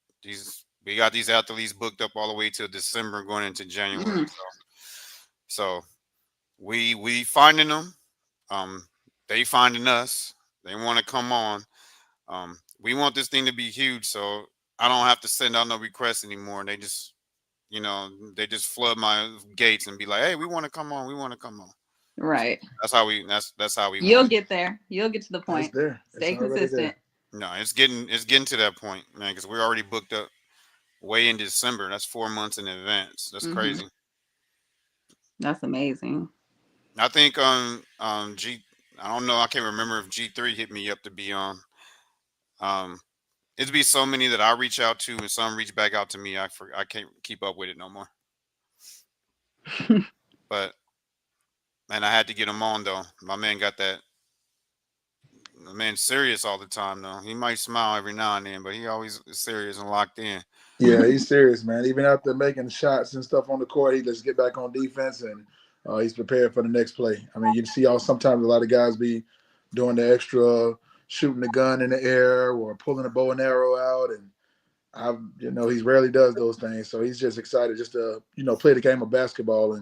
we got these athletes booked up all the way till December, going into January. So we finding them, they finding us. They want to come on. We want this thing to be huge, so I don't have to send out no requests anymore. They just flood my gates and be like, "Hey, we want to come on. We want to come on." Right. That's how we. You'll get there. You'll get to the point. It's there. Stay consistent. No, it's getting to that point, man, because we're already booked up way in December. That's 4 months in advance. That's crazy. That's amazing. I think I don't know. I can't remember if G3 hit me up to be on. it'd be so many that I reach out to, and some reach back out to me. I can't keep up with it no more. But man, I had to get him on though. My man got that. My man's serious all the time though. He might smile every now and then, but he always is serious and locked in. Yeah, he's serious, man. Even after making shots and stuff on the court, he just get back on defense and he's prepared for the next play. I mean, you see sometimes a lot of guys be doing the extra shooting the gun in the air or pulling a bow and arrow out, and he rarely does those things. So he's just excited just to play the game of basketball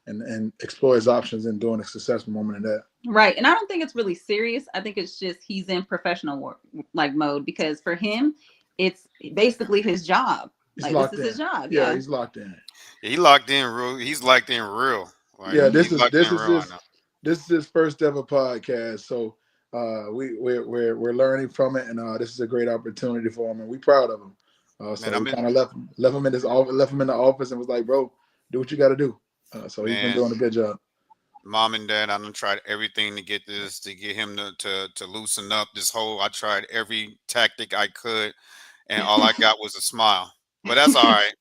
and explore his options and doing a successful moment in that. Right. And I don't think it's really serious. I think it's just he's in professional work mode, because for him, it's basically his job. He's like this is his job. Yeah, he's locked in. Yeah, he locked in real. He's locked in real. Like, yeah, this is his first ever podcast. So we're learning from it, and this is a great opportunity for him, and we're proud of him. So we kind of left him in the office and was like, bro, do what you got to do. So he's been doing a good job. Mom and Dad, I done tried everything to get him to loosen up this whole. I tried every tactic I could, and all I got was a smile. But that's all right.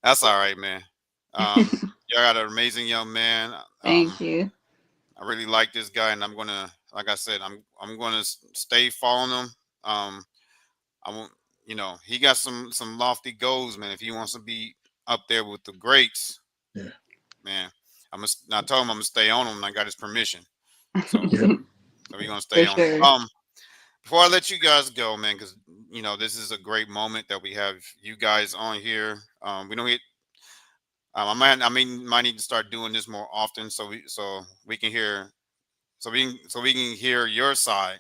That's all right, man. Y'all got an amazing young man. Thank you. I really like this guy, and I'm gonna, like I said, I'm gonna stay following him. I won't, he got some lofty goals, man. If he wants to be up there with the greats, yeah, man. I told him I'm gonna stay on him, and I got his permission. So, so we're gonna stay on him. Before I let you guys go, man, because this is a great moment that we have you guys on here. We don't get. I might need to start doing this more often, so we can hear your side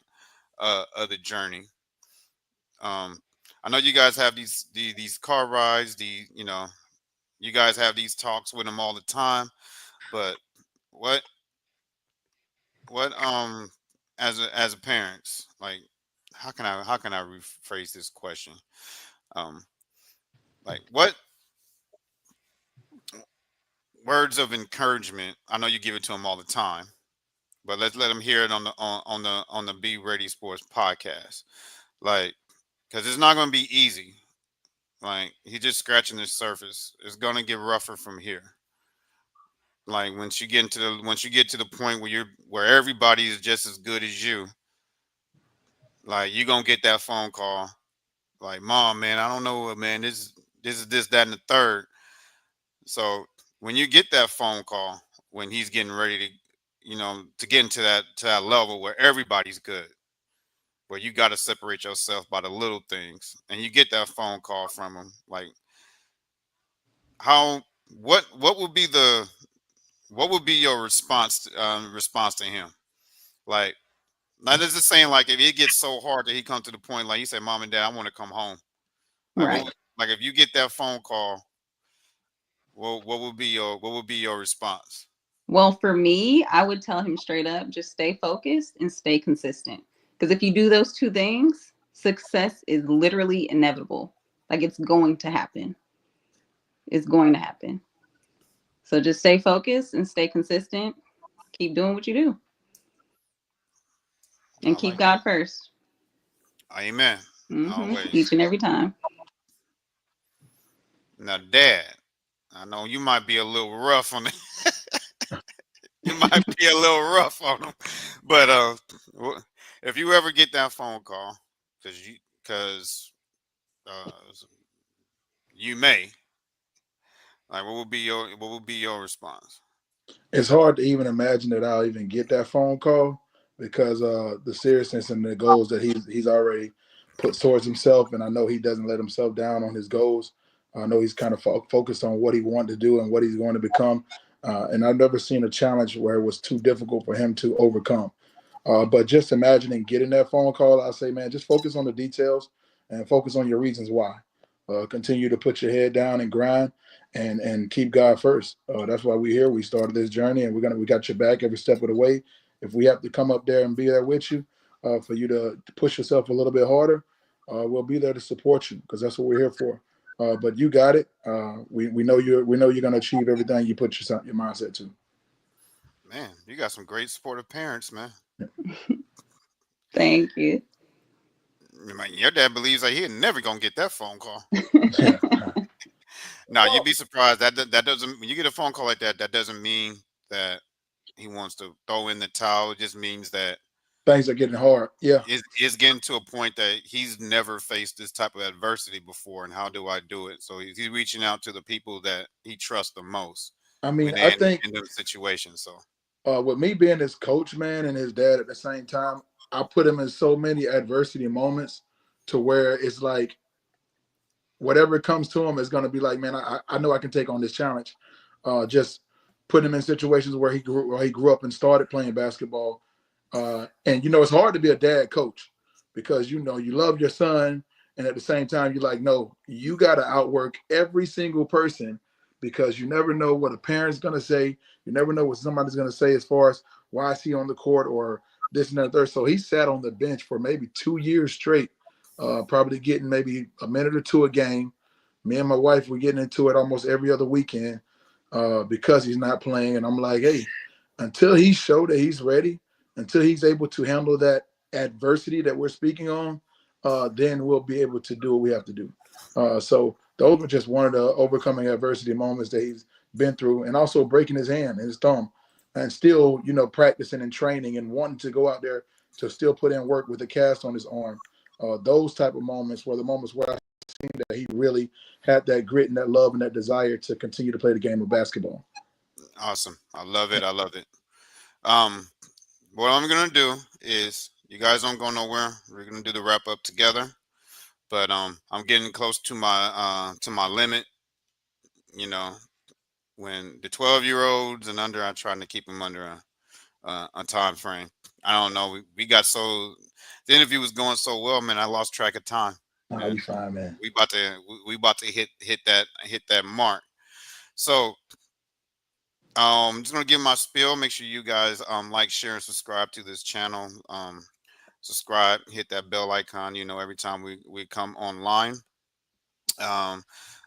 of the journey. I know you guys have these car rides. You guys have these talks with them all the time. But what as a parents, like, how can I rephrase this question? Like, what words of encouragement? I know you give it to them all the time, but let's let them hear it on the Be Ready Sports podcast. Like, because it's not going to be easy. Like, he's just scratching the surface. It's going to get rougher from here. Like, once you get to the point where everybody is just as good as you, like, you're gonna get that phone call, like, Mom, man, I don't know, man, this is this, that, and the third. So when you get that phone call, when he's getting ready to get into that level where everybody's good, where you got to separate yourself by the little things, and you get that phone call from him, like, what would be your response to him? Like, now this is saying, like, if it gets so hard that he comes to the point, like you say, Mom and Dad, I want to come home. Like, right. Like, if you get that phone call, what would be your response? Well, for me, I would tell him straight up, just stay focused and stay consistent. Because if you do those two things, success is literally inevitable. Like, it's going to happen. It's going to happen. So just stay focused and stay consistent. Keep doing what you do. And keep God first. Amen. Always. Each and every time. Now, Dad, I know you might be a little rough on it. You might be a little rough on him. But if you ever get that phone call, because you may, like, what would be your response? It's hard to even imagine that I'll even get that phone call, because the seriousness and the goals that he's already put towards himself, and I know he doesn't let himself down on his goals. I know he's kind of focused on what he wanted to do and what he's going to become, and I've never seen a challenge where it was too difficult for him to overcome. But just imagining getting that phone call, I say, man, just focus on the details and focus on your reasons why. Continue to put your head down and grind, and keep God first. That's why we're here. We started this journey, and we got your back every step of the way. If we have to come up there and be there with you, for you to push yourself a little bit harder, we'll be there to support you, because that's what we're here for. But you got it. We know you're going to achieve everything you put your mindset to. Man, you got some great supportive parents, man. Thank you. Your dad believes that he never gonna get that phone call. No, you'd be surprised. That doesn't. When you get a phone call like that, that doesn't mean that he wants to throw in the towel. It just means that Things are getting hard. Yeah. it's getting to a point that he's never faced this type of adversity before, and how do I do it? So he's reaching out to the people that he trusts the most I when mean, I they're think in those situations. So with me being his coach, man, and his dad at the same time, I put him in so many adversity moments to where it's like whatever comes to him is going to be like, man, I know I can take on this challenge. Just put him in situations where he grew up and started playing basketball. And it's hard to be a dad coach because you love your son, and at the same time you're like, no, you got to outwork every single person because you never know what a parent's going to say. You never know what somebody's going to say as far as why is he on the court or this and that third. So he sat on the bench for maybe 2 years straight, probably getting maybe a minute or two a game. Me and my wife were getting into it almost every other weekend because he's not playing. And I'm like, hey, until he showed that he's ready, until he's able to handle that adversity that we're speaking on, then we'll be able to do what we have to do. So those were just one of the overcoming adversity moments that he's been through, and also breaking his hand and his thumb, and still, practicing and training and wanting to go out there to still put in work with a cast on his arm. Those type of moments were the moments where I seen that he really had that grit and that love and that desire to continue to play the game of basketball. awesome. I love it. I love it. What I'm gonna do is, you guys don't go nowhere. We're gonna do the wrap up together. But I'm getting close to my limit. You know, when the 12-year-olds and under, I'm trying to keep them under a time frame. I don't know. We got the interview was going so well, man. I lost track of time. Nah, you fine, man. We about to hit that mark. So I'm just gonna give my spiel. Make sure you guys like, share, and subscribe to this channel. Subscribe, hit that bell icon. Every time we come online,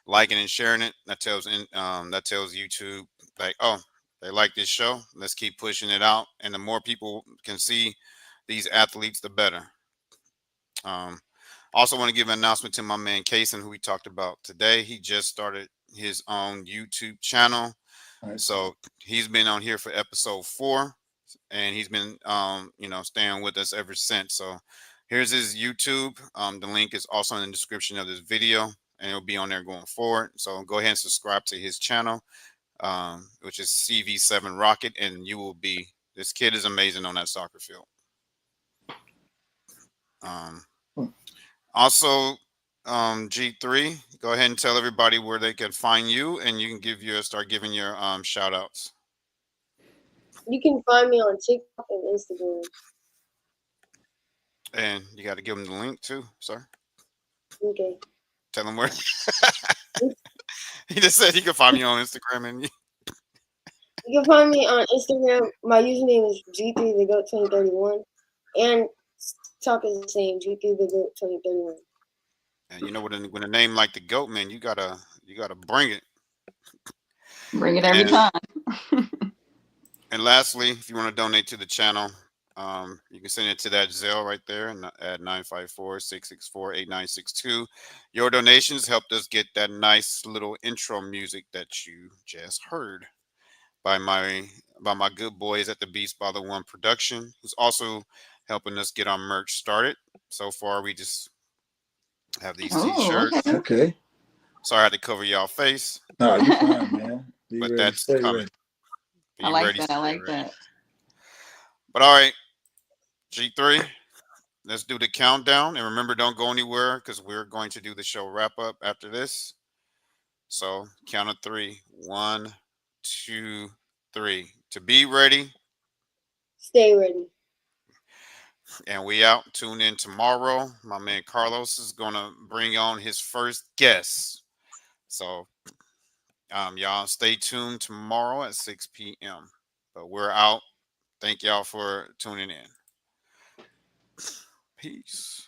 liking and sharing it. That tells YouTube, like, oh, they like this show. Let's keep pushing it out, and the more people can see these athletes, the better. Also want to give an announcement to my man Kason, who we talked about today. He just started his own YouTube channel. Nice. So he's been on here for episode 4, and he's been staying with us ever since. So here's his YouTube. The link is also in the description of this video, and it'll be on there going forward. So go ahead and subscribe to his channel, which is CV7 Rocket, and this kid is amazing on that soccer field. Also, G3, go ahead and tell everybody where they can find you, and you can start giving your shout outs. You can find me on TikTok and Instagram. And you got to give them the link too, sir. Okay. Tell them where. He just said he can find me on Instagram, and You can find me on Instagram. My username is G3TheGoat2031, and TikTok is the same, G3TheGoat2031. And when a name like the GOAT, man, you gotta bring it. Bring it every time. And lastly, if you want to donate to the channel, you can send it to that Zelle right there at 954-664-8962. Your donations helped us get that nice little intro music that you just heard by my good boys at the Beast by the One production, who's also helping us get our merch started. So far, we just have these t-shirts. Okay. Sorry I had to cover y'all face. No, you're fine, man. But that's coming. I like that. I like that. But all right, G3, let's do the countdown. And remember, don't go anywhere because we're going to do the show wrap up after this. So count of 3. 1, 2, 3. To be ready. Stay ready. And we out. Tune in tomorrow. My man Carlos is going to bring on his first guest. So y'all stay tuned tomorrow at 6 p.m. But we're out. Thank y'all for tuning in. Peace.